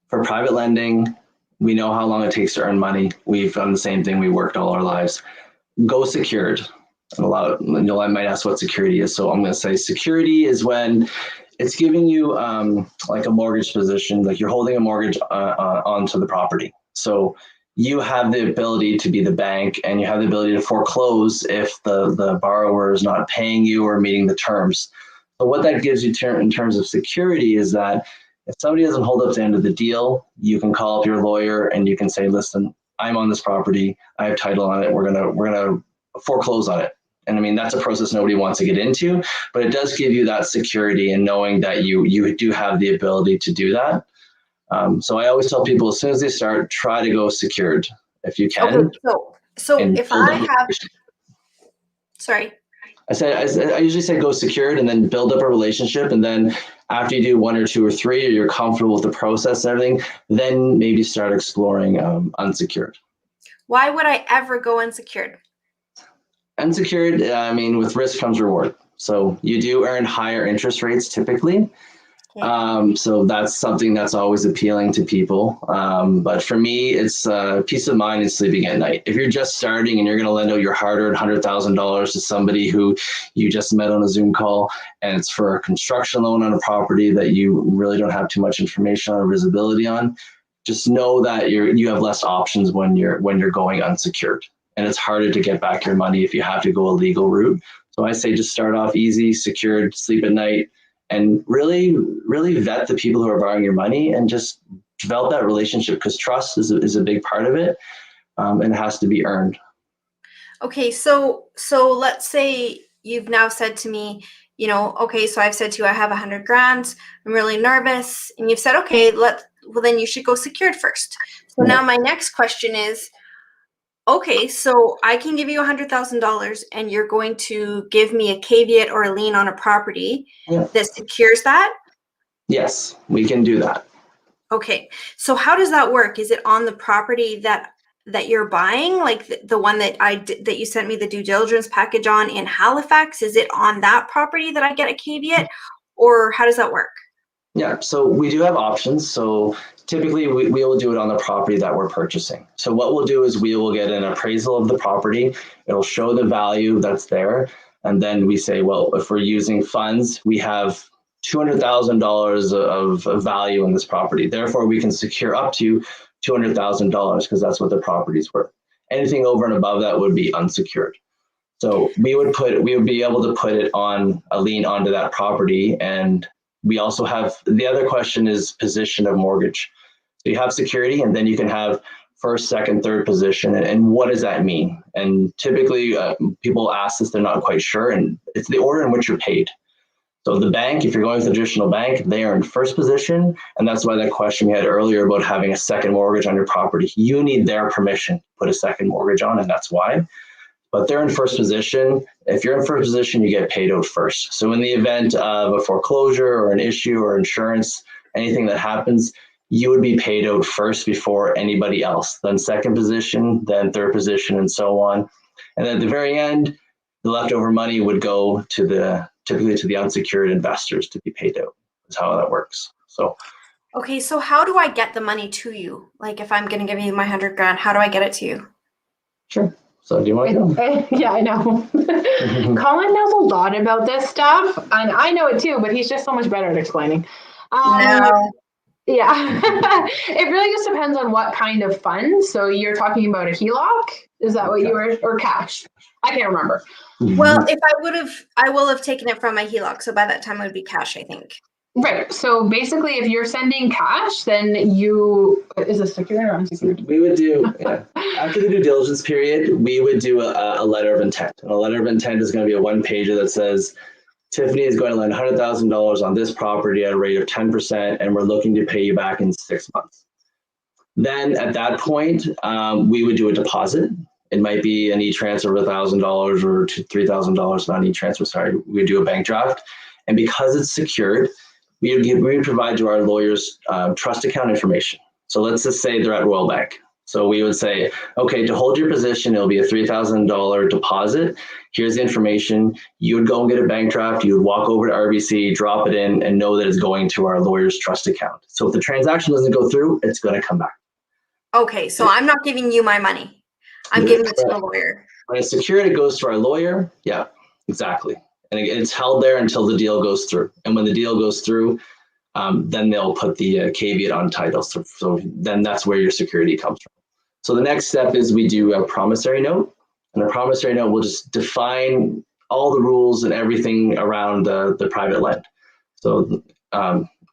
for private lending, we know how long it takes to earn money. We've done the same thing. We worked all our lives. Go secured. And I might ask what security is. So I'm going to say security is when it's giving you like a mortgage position, like you're holding a mortgage onto the property. So you have the ability to be the bank, and you have the ability to foreclose if the borrower is not paying you or meeting the terms. So what that gives you in terms of security is that if somebody doesn't hold up to the end of the deal, you can call up your lawyer and you can say, listen, I'm on this property, I have title on it, we're gonna foreclose on it. And I mean, that's a process nobody wants to get into, but it does give you that security and knowing that you do have the ability to do that. So I always tell people, as soon as they start, try to go secured if you can. Okay, so if I have, sorry. I usually say go secured and then build up a relationship. And then after you do 1 or 2 or 3, or you're comfortable with the process and everything, then maybe start exploring unsecured. Why would I ever go unsecured? Unsecured, I mean, with risk comes reward. So you do earn higher interest rates typically. So that's something that's always appealing to people. But for me, it's peace of mind and sleeping at night. If you're just starting and you're going to lend out your hard-earned $100,000 to somebody who you just met on a Zoom call, and it's for a construction loan on a property that you really don't have too much information or visibility on, just know that you have less options when you're going unsecured, and it's harder to get back your money if you have to go a legal route. So I say just start off easy, secured, sleep at night, and really vet the people who are borrowing your money and just develop that relationship, because trust is a big part of it, and it has to be earned. Okay, so let's say you've now said to me, okay, so I've said to you, I have 100 grand, I'm really nervous, and you've said, okay, well then you should go secured first. So now my next question is, okay, so I can give you $100,000 and you're going to give me a caveat or a lien on a property that secures that? Yes, we can do that. Okay, so how does that work? Is it on the property that you're buying, like the one that you sent me the due diligence package on in Halifax? Is it on that property that I get a caveat, or how does that work? Yeah, so we do have options. So typically we will do it on the property that we're purchasing. So what we'll do is we will get an appraisal of the property. It'll show the value that's there. And then we say, well, if we're using funds, we have $200,000 of value in this property. Therefore, we can secure up to $200,000 because that's what the property's worth. Anything over and above that would be unsecured. So we would be able to put it on a lien onto that property. And we also have, the other question is position of mortgage. So you have security, and then you can have first, second, third position. And what does that mean? And typically people ask this, they're not quite sure. And it's the order in which you're paid. So the bank, if you're going with a traditional bank, they are in first position. And that's why that question we had earlier about having a second mortgage on your property, you need their permission to put a second mortgage on, and that's why. But they're in first position. If you're in first position, you get paid out first. So in the event of a foreclosure or an issue or insurance, anything that happens, you would be paid out first before anybody else, then second position, then third position, and so on. And then at the very end, the leftover money would go typically to the unsecured investors to be paid out. Is how that works. So. Okay, so how do I get the money to you? Like if I'm going to give you my 100 grand, how do I get it to you? Sure. So do you want to go? Yeah, I know. Colin knows a lot about this stuff, and I know it too, but he's just so much better at explaining. No. Yeah. It really just depends on what kind of fund. So you're talking about a HELOC? Is that what you were, or cash? I can't remember. Well, if I will have taken it from my HELOC. So by that time it would be cash, I think. Right. So basically, if you're sending cash, then is it secured or unsecured? We would do, after the due diligence period, we would do a letter of intent. And a letter of intent is going to be a one-pager that says, Tiffany is going to lend $100,000 on this property at a rate of 10%, and we're looking to pay you back in 6 months. Then at that point, we would do a deposit. It might be an e-transfer of $1,000 or $3,000, not e-transfer, sorry. We would do a bank draft. And because it's secured, we would provide to our lawyers trust account information. So let's just say they're at Royal Bank. So we would say, okay, to hold your position, it'll be a $3,000 deposit. Here's the information. You would go and get a bank draft. You would walk over to RBC, drop it in, and know that it's going to our lawyer's trust account. So if the transaction doesn't go through, it's going to come back. Okay, so I'm not giving you my money. I'm giving it to the lawyer. When it's secured, it goes to our lawyer. Yeah, exactly. And it's held there until the deal goes through. And when the deal goes through, then they'll put the caveat on title. So then that's where your security comes from. So the next step is we do a promissory note. And the promissory note will just define all the rules and everything around the private lend. So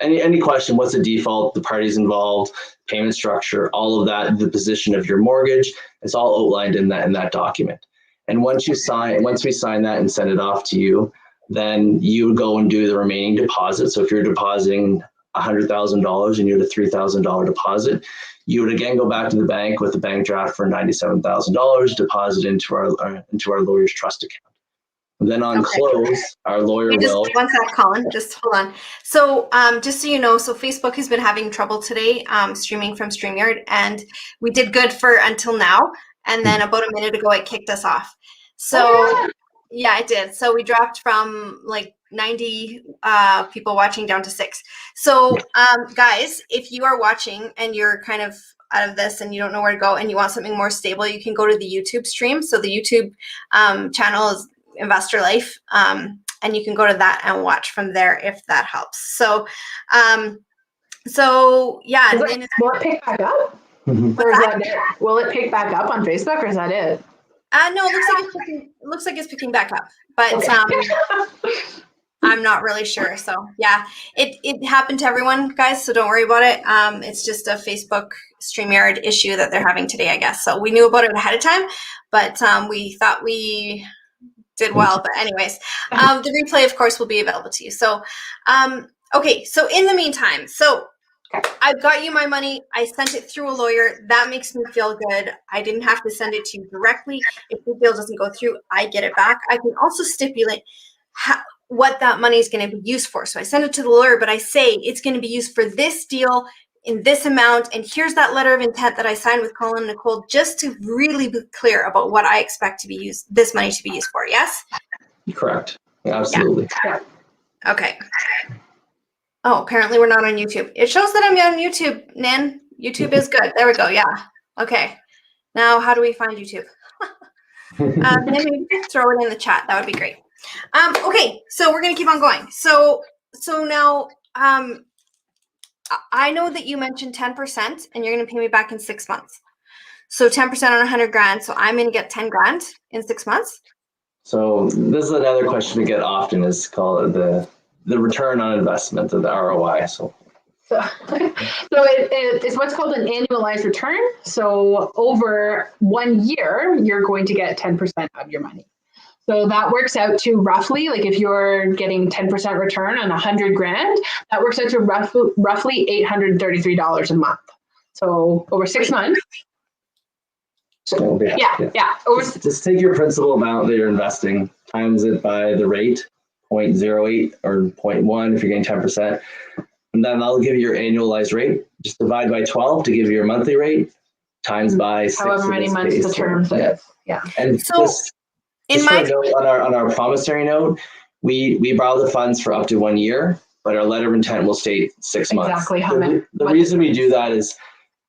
any question, what's the default, the parties involved, payment structure, all of that, the position of your mortgage, it's all outlined in that document. And once we sign that and send it off to you, then you would go and do the remaining deposit. So if you're depositing $100,000 and you had a $3,000 deposit, you would again go back to the bank with a bank draft for $97,000, deposit into our lawyer's trust account. And then on close, our lawyer will. One sec, Colin. Just hold on. So, just so you know, so Facebook has been having trouble today, streaming from StreamYard, and we did good for until now, and then about a minute ago it kicked us off. So, yeah, it did. So we dropped from like 90 people watching down to 6. So, guys, if you are watching and you're kind of out of this and you don't know where to go and you want something more stable, you can go to the YouTube stream. So the YouTube channel is Investor Life, and you can go to that and watch from there if that helps. So yeah. Will it pick back up? Mm-hmm. Or is that it? Will it pick back up on Facebook, or is that it? No, it looks like it's picking back up, but I'm not really sure. So yeah, it happened to everyone, guys. So don't worry about it. It's just a Facebook StreamYard issue that they're having today, I guess. So we knew about it ahead of time, but we thought we did well. But anyways, the replay, of course, will be available to you. So okay. So in the meantime, I've got you my money. I sent it through a lawyer. That makes me feel good. I didn't have to send it to you directly. If the deal doesn't go through, I get it back. I can also stipulate what that money is going to be used for. So I send it to the lawyer, but I say it's going to be used for this deal in this amount. And here's that letter of intent that I signed with Colin and Nicole, just to really be clear about what I expect this money to be used for. Yes? Correct. Absolutely. Yeah. Okay. Oh, apparently we're not on YouTube. It shows that I'm on YouTube, Nan. YouTube is good. There we go. Yeah. Okay. Now, how do we find YouTube? Maybe throw it in the chat. That would be great. Okay. So we're going to keep on going. So now, I know that you mentioned 10% and you're going to pay me back in 6 months. So 10% on $100,000. So I'm going to get $10,000 in 6 months. So this is another question we get often, is called the return on investment, of the ROI. So it's what's called an annualized return. So over 1 year, you're going to get 10% of your money. So that works out to roughly, like if you're getting 10% return on $100,000, that works out to roughly $833 a month. So over 6 months. So, just take your principal amount that you're investing, times it by the rate, 0.08 or 0.1 if you're getting 10%. And then I'll give you your annualized rate. Just divide by 12 to give you your monthly rate, times by 6. However many months the term is. Yeah. And so on our promissory note, we borrow the funds for up to 1 year, but our letter of intent will state 6 months. Exactly how many. The reason we do that is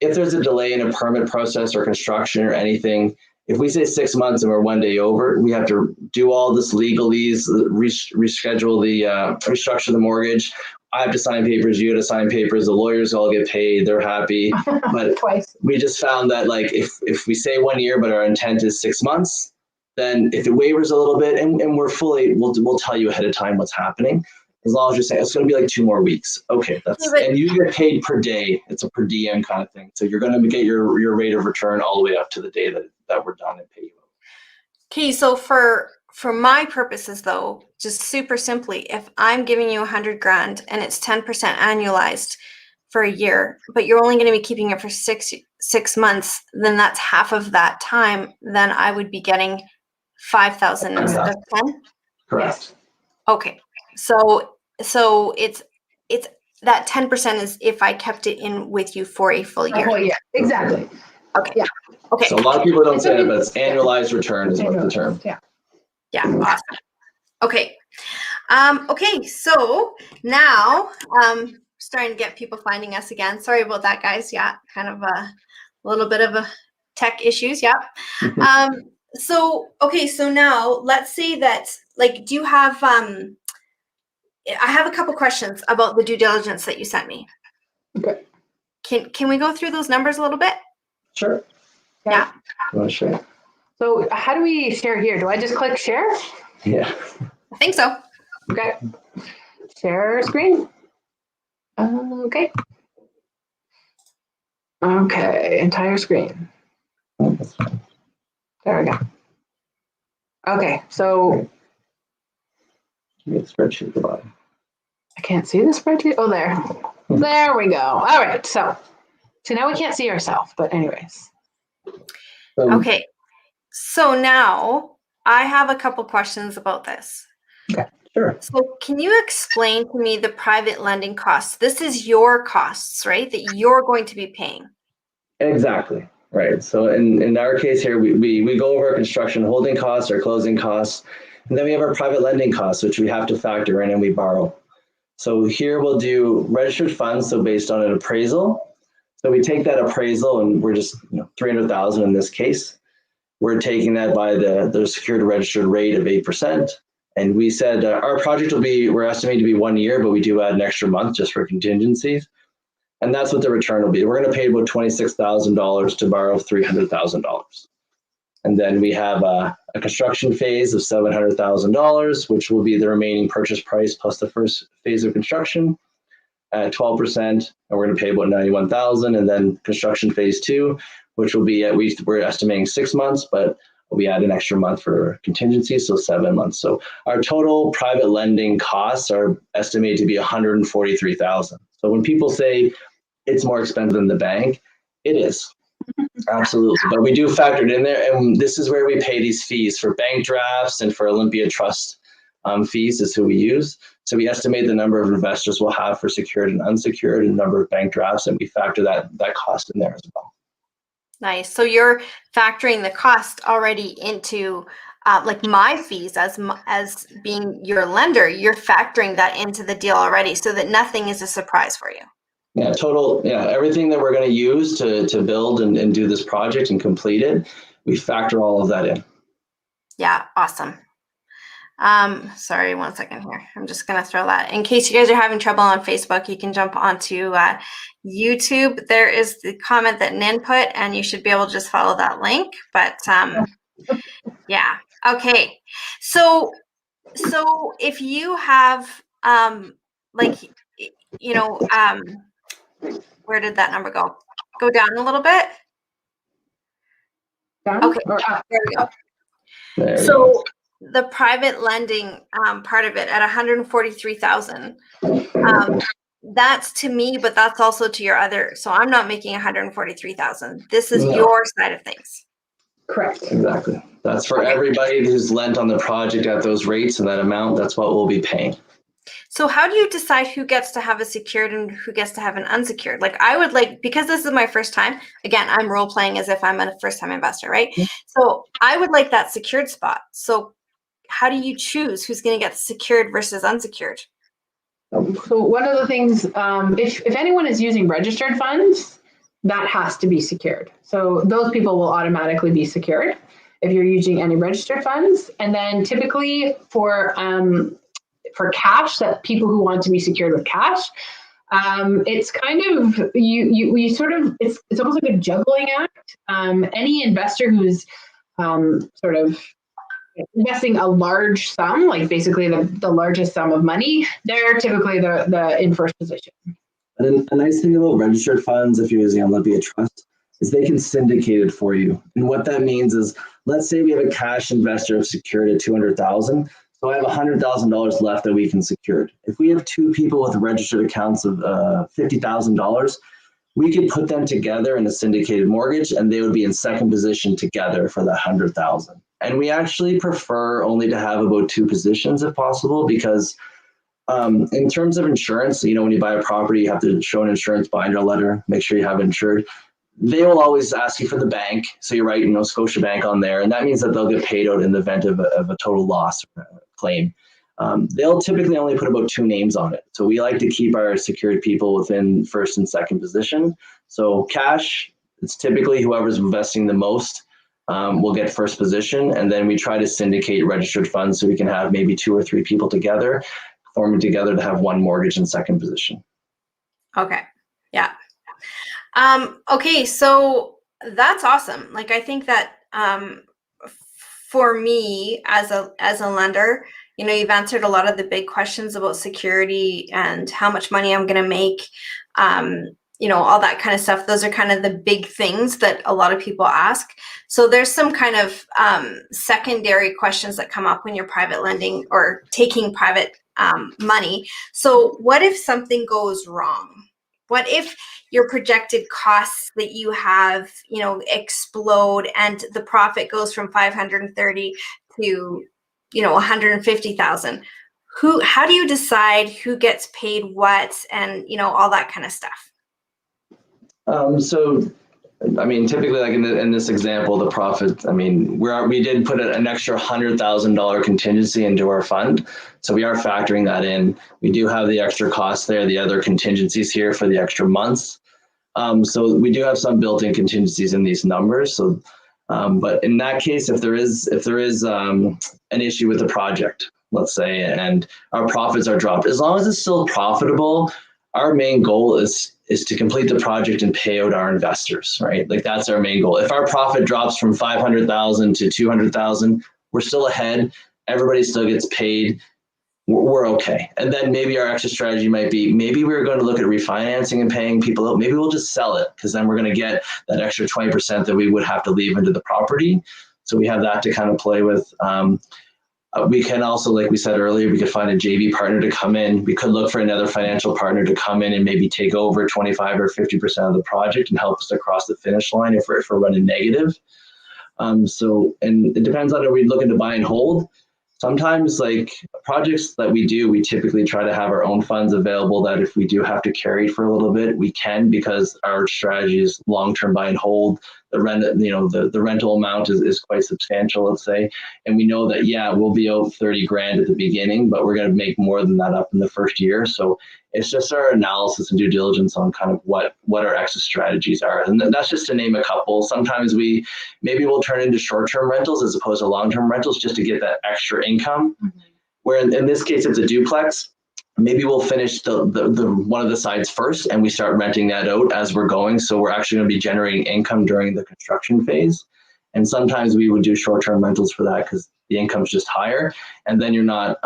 if there's a delay in a permit process or construction or anything, if we say 6 months and we're 1 day over, we have to do all this legalese, reschedule restructure the mortgage. I have to sign papers, you have to sign papers, the lawyers all get paid, they're happy. But Twice. We just found that like if we say 1 year, but our intent is 6 months, then if it wavers a little bit and we'll tell you ahead of time what's happening. As long as you're saying it's going to be like 2 more weeks. Okay, and you get paid per day. It's a per diem kind of thing. So you're going to get your rate of return all the way up to the day that we're done and pay you. Okay, so for my purposes though, just super simply, if I'm giving you $100,000 and it's 10% annualized for a year, but you're only going to be keeping it for six months, then that's half of that time. Then I would be getting 5,000 instead of 10. Correct. Okay, so it's that 10% is if I kept it in with you for a full year. Oh yeah, exactly. Okay. Yeah. Okay. So a lot of people don't say it, but it's annualized return is what the term. Yeah. Yeah. Awesome. Okay. Okay. So now, starting to get people finding us again. Sorry about that, guys. Yeah. Kind of a little bit of a tech issues. Yeah. So, okay, so now let's say that, like, do you have, I have a couple questions about the due diligence that you sent me. Okay. Can we go through those numbers a little bit? Sure. Yeah. You want to share? So how do we share here? Do I just click share? Yeah. I think so. Okay. Share screen. Okay. Okay, entire screen. There we go. Okay, so Get the spreadsheet at the bottom. I can't see the spreadsheet. Oh, there. There we go. All right, so now we can't see ourselves, but anyways. Okay. So now I have a couple questions about this. Okay, sure. So can you explain to me the private lending costs? This is your costs, right? That you're going to be paying. Exactly. Right. So in our case here, we go over our construction holding costs, our closing costs, and then we have our private lending costs, which we have to factor in and we borrow. So here we'll do registered funds, so based on an appraisal. So we take that appraisal and we're just 300,000 in this case. We're taking that by the secured registered rate of 8%. And we said our project we're estimated to be 1 year, but we do add an extra month just for contingencies. And that's what the return will be. We're going to pay about $26,000 to borrow $300,000. And then we have a construction phase of $700,000, which will be the remaining purchase price plus the first phase of construction at 12%. And we're going to pay about $91,000. And then construction phase 2, which will be we're estimating 6 months, but we add an extra month for contingency, so 7 months. So our total private lending costs are estimated to be $143,000. So when people say it's more expensive than the bank, it is. Absolutely. But we do factor it in there. And this is where we pay these fees for bank drafts and for Olympia Trust fees is who we use. So we estimate the number of investors we'll have for secured and unsecured and number of bank drafts, and we factor that cost in there as well. Nice. So you're factoring the cost already into like my fees as being your lender. You're factoring that into the deal already, so that nothing is a surprise for you. Yeah, everything that we're going to use to build and do this project and complete it, we factor all of that in. Yeah, awesome. Sorry, 1 second here. I'm just going to throw that. In case you guys are having trouble on Facebook, you can jump onto YouTube. There is the comment that Nin put, and you should be able to just follow that link. But yeah, okay. So if you have where did that number go? Go down a little bit. Down? Okay, Or there we go. There So we go. the private lending part of it at 143,000, that's to me, but that's also to your other. So I'm not making 143,000. This is your side of things. correct. Exactly. That's for everybody who's lent on the project at those rates and that amount. That's what we'll be paying. So how do you decide who gets to have a secured and who gets to have an unsecured? Like I would because this is my first time, again, I'm role playing as if I'm a first time investor, right? Mm-hmm. So I would like that secured spot. So how do you choose who's going to get secured versus unsecured? So one of the things, if anyone is using registered funds, that has to be secured. So those people will automatically be secured if you're using any registered funds. And then typically for cash, that people who want to be secured with cash, it's kind of you sort of it's almost like a juggling act. Any investor who's sort of investing a large sum, like basically the largest sum of money, they're typically the in first position. And a nice thing about registered funds, if you're using Olympia Trust, is they can syndicate it for you. And what that means is, let's say we have a cash investor secured at $200,000. So I have $100,000 left that we can secure. If we have two people with registered accounts of $50,000, we could put them together in a syndicated mortgage, and they would be in second position together for the $100,000. And we actually prefer only to have about two positions if possible, because in terms of insurance, when you buy a property, you have to show an insurance binder letter, make sure you have insured. They will always ask you for the bank. So you write, Scotiabank on there. And that means that they'll get paid out in the event of a total loss claim. They'll typically only put about two names on it. So we like to keep our secured people within first and second position. So cash, it's typically whoever's investing the most will get first position, and then we try to syndicate registered funds so we can have maybe 2 or 3 people together, forming together to have one mortgage in second position. Okay. Yeah. Okay. So that's awesome. Like, I think that for me as a lender, you've answered a lot of the big questions about security and how much money I'm going to make, all that kind of stuff. Those are kind of the big things that a lot of people ask. So there's some kind of secondary questions that come up when you're private lending or taking private money. So what if something goes wrong? What if your projected costs that you have, explode and the profit goes from 530 to, 150,000? How do you decide who gets paid what and, all that kind of stuff? So, typically, like in this example, the profit, we did put an extra $100,000 contingency into our fund. So we are factoring that in. We do have the extra costs there, the other contingencies here for the extra months. So we do have some built-in contingencies in these numbers. So, but in that case, if there is an issue with the project, let's say, and our profits are dropped, as long as it's still profitable, our main goal is to complete the project and pay out our investors, right? Like, that's our main goal. If our profit drops from 500,000 to 200,000, we're still ahead. Everybody still gets paid. We're okay. And then maybe our exit strategy might be, maybe we're going to look at refinancing and paying people out. Maybe we'll just sell it, because then we're going to get that extra 20% that we would have to leave into the property. So we have that to kind of play with. We can also, like we said earlier, we could find a JV partner to come in. We could look for another financial partner to come in and maybe take over 25 or 50% of the project and help us across the finish line if we're running negative. And it depends on, are we looking to buy and hold? Sometimes, like projects that we do, we typically try to have our own funds available, that if we do have to carry for a little bit, we can, because our strategy is long-term buy and hold. The rent, the rental amount is quite substantial, let's say. And we know that, yeah, we'll be out 30 grand at the beginning, but we're going to make more than that up in the first year. So it's just our analysis and due diligence on kind of what our exit strategies are. And that's just to name a couple. Sometimes we'll turn into short-term rentals as opposed to long-term rentals, just to get that extra income. Mm-hmm. Where in this case, it's a duplex. Maybe we'll finish the one of the sides first, and we start renting that out as we're going. So we're actually going to be generating income during the construction phase. And sometimes we would do short-term rentals for that, because the income's just higher. And then you're not,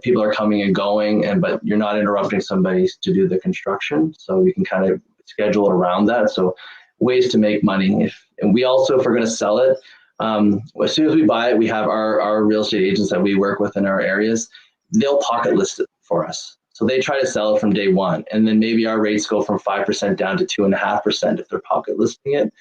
people are coming and going, but you're not interrupting somebody to do the construction. So we can kind of schedule it around that. So ways to make money. And we also, if we're going to sell it, as soon as we buy it, we have our real estate agents that we work with in our areas. They'll pocket list it for us. So they try to sell it from day one. And then maybe our rates go from 5% down to 2.5% if they're pocket listing it.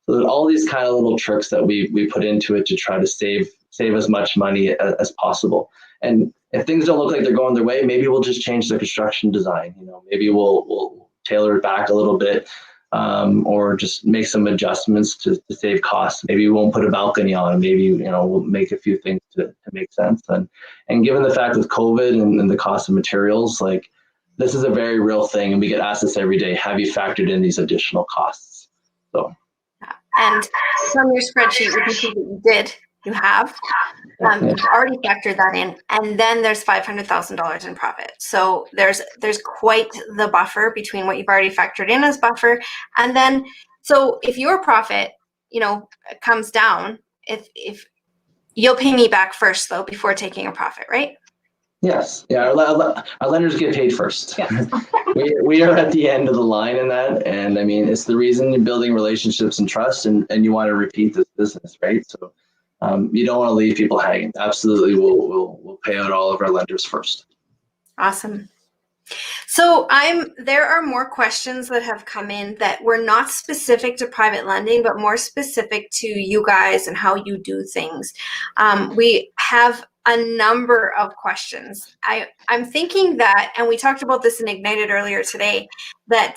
So that all these kind of little tricks that we put into it to try to save as much money as possible. And if things don't look like they're going their way, maybe we'll just change the construction design. Maybe we'll tailor it back a little bit, or just make some adjustments to save costs. Maybe we won't put a balcony on. Maybe we'll make a few things to make sense. And given the fact with COVID and the cost of materials, like, this is a very real thing, and we get asked this every day: have you factored in these additional costs? So. And from your spreadsheet, we can see that you have. You've already factored that in, and then there's $500,000 in profit. So there's quite the buffer between what you've already factored in as buffer, and then, so if your profit, comes down, if you'll pay me back first though before taking a profit, right? Yes. Yeah. Our lenders get paid first. Yes. we are at the end of the line in that. And it's the reason you're building relationships and trust, and you want to repeat this business, right? So you don't want to leave people hanging. Absolutely. We'll pay out all of our lenders first. Awesome. So there are more questions that have come in that were not specific to private lending, but more specific to you guys and how you do things. We have a number of questions. I'm thinking that, and we talked about this in Ignited earlier today, that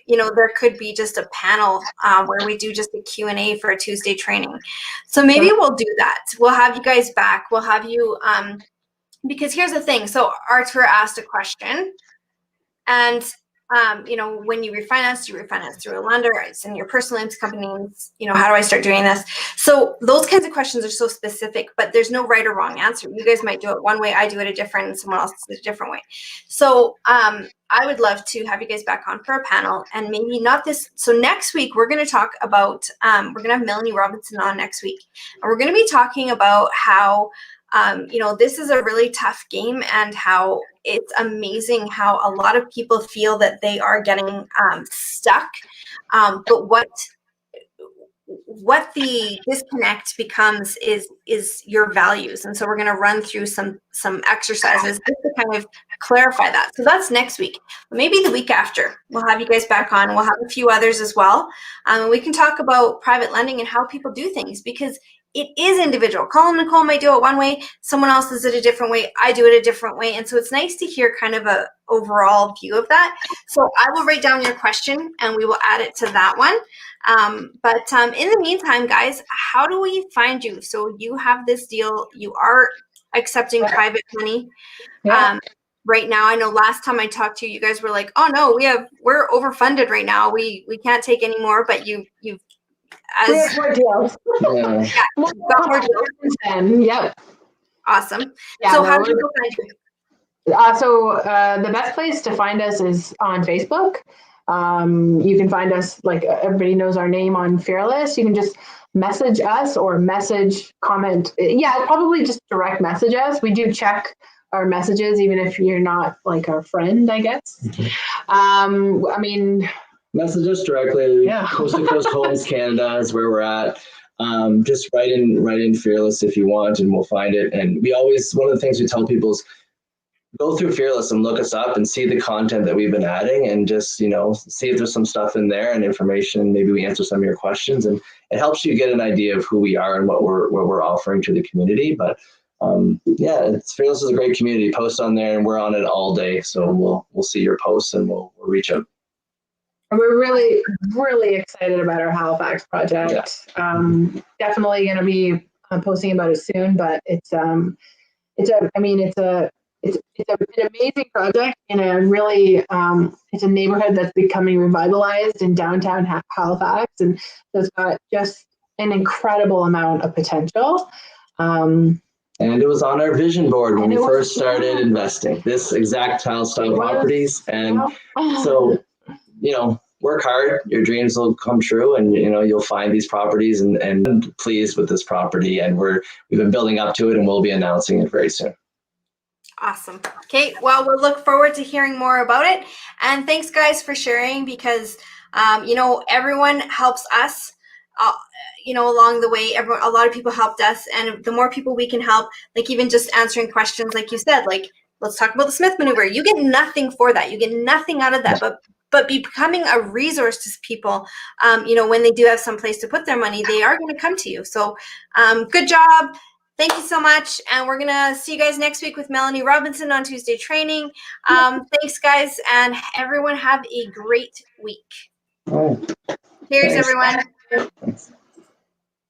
there could be just a panel where we do just a Q&A for a Tuesday training. So maybe we'll do that. We'll have you guys back. We'll have you, because here's the thing. So Arthur asked a question, and when you refinance, you refinance through a lender, it's in your personal names, company names, how do I start doing this? So those kinds of questions are so specific, but there's no right or wrong answer. You guys might do it one way, I do it a different, and someone else does it a different way. So I would love to have you guys back on for a panel, and maybe not this. So next week, we're going to talk about, we're going to have Melanie Robinson on next week, and we're going to be talking about how, this is a really tough game, and how it's amazing how a lot of people feel that they are getting stuck. But what the disconnect becomes is your values. And so we're going to run through some exercises just to kind of clarify that. So that's next week. Maybe the week after, we'll have you guys back on. We'll have a few others as well. And we can talk about private lending and how people do things, because it is individual. Colin and Nicole might do it one way, someone else does it a different way, I do it a different way. And so it's nice to hear kind of a overall view of that. So I will write down your question and we will add it to that one. But in the meantime, guys, how do we find you? So you have this deal, you are accepting private money. Right now, I know last time I talked to you, you guys were like, "Oh no, we're overfunded right now. We can't take any more." But you've as more deals. Yeah. you've got more deals. Yep. Awesome. Yeah, So how do people find you? The best place to find us is on Facebook. You can find us, like everybody knows our name, on Fearless. You can just message us or comment. Yeah, probably just direct message us. We do check our messages, even if you're not like our friend, I guess. Message us directly. Yeah. Coast to Coast Homes Canada is where we're at. Just write in Fearless if you want, and we'll find it. And one of the things we tell people is go through Fearless and look us up and see the content that we've been adding, and just, see if there's some stuff in there and information. Maybe we answer some of your questions, and it helps you get an idea of who we are and what we're offering to the community. But Fearless is a great community. Post on there, and we're on it all day. So we'll see your posts, and we'll reach out. We're really, really excited about our Halifax project. Yeah. Definitely going to be posting about it soon, but it's an amazing project in a really, it's a neighborhood that's becoming revitalized in downtown Halifax, and it's got just an incredible amount of potential. And it was on our vision board when we first started investing, this exact tile style properties. And so, work hard, your dreams will come true, and you'll find these properties, and pleased with this property. And we've been building up to it, and we'll be announcing it very soon. Awesome. Okay, well, we'll look forward to hearing more about it. And thanks, guys, for sharing, because everyone helps us. Along the way, a lot of people helped us, and the more people we can help, like even just answering questions, like you said, like, let's talk about the Smith maneuver. You get nothing for that. You get nothing out of that, but becoming a resource to people, when they do have some place to put their money, they are going to come to you. So good job. Thank you so much. And we're going to see you guys next week with Melanie Robinson on Tuesday training. Thanks, guys. And everyone have a great week. Oh, Cheers, everyone. thanks.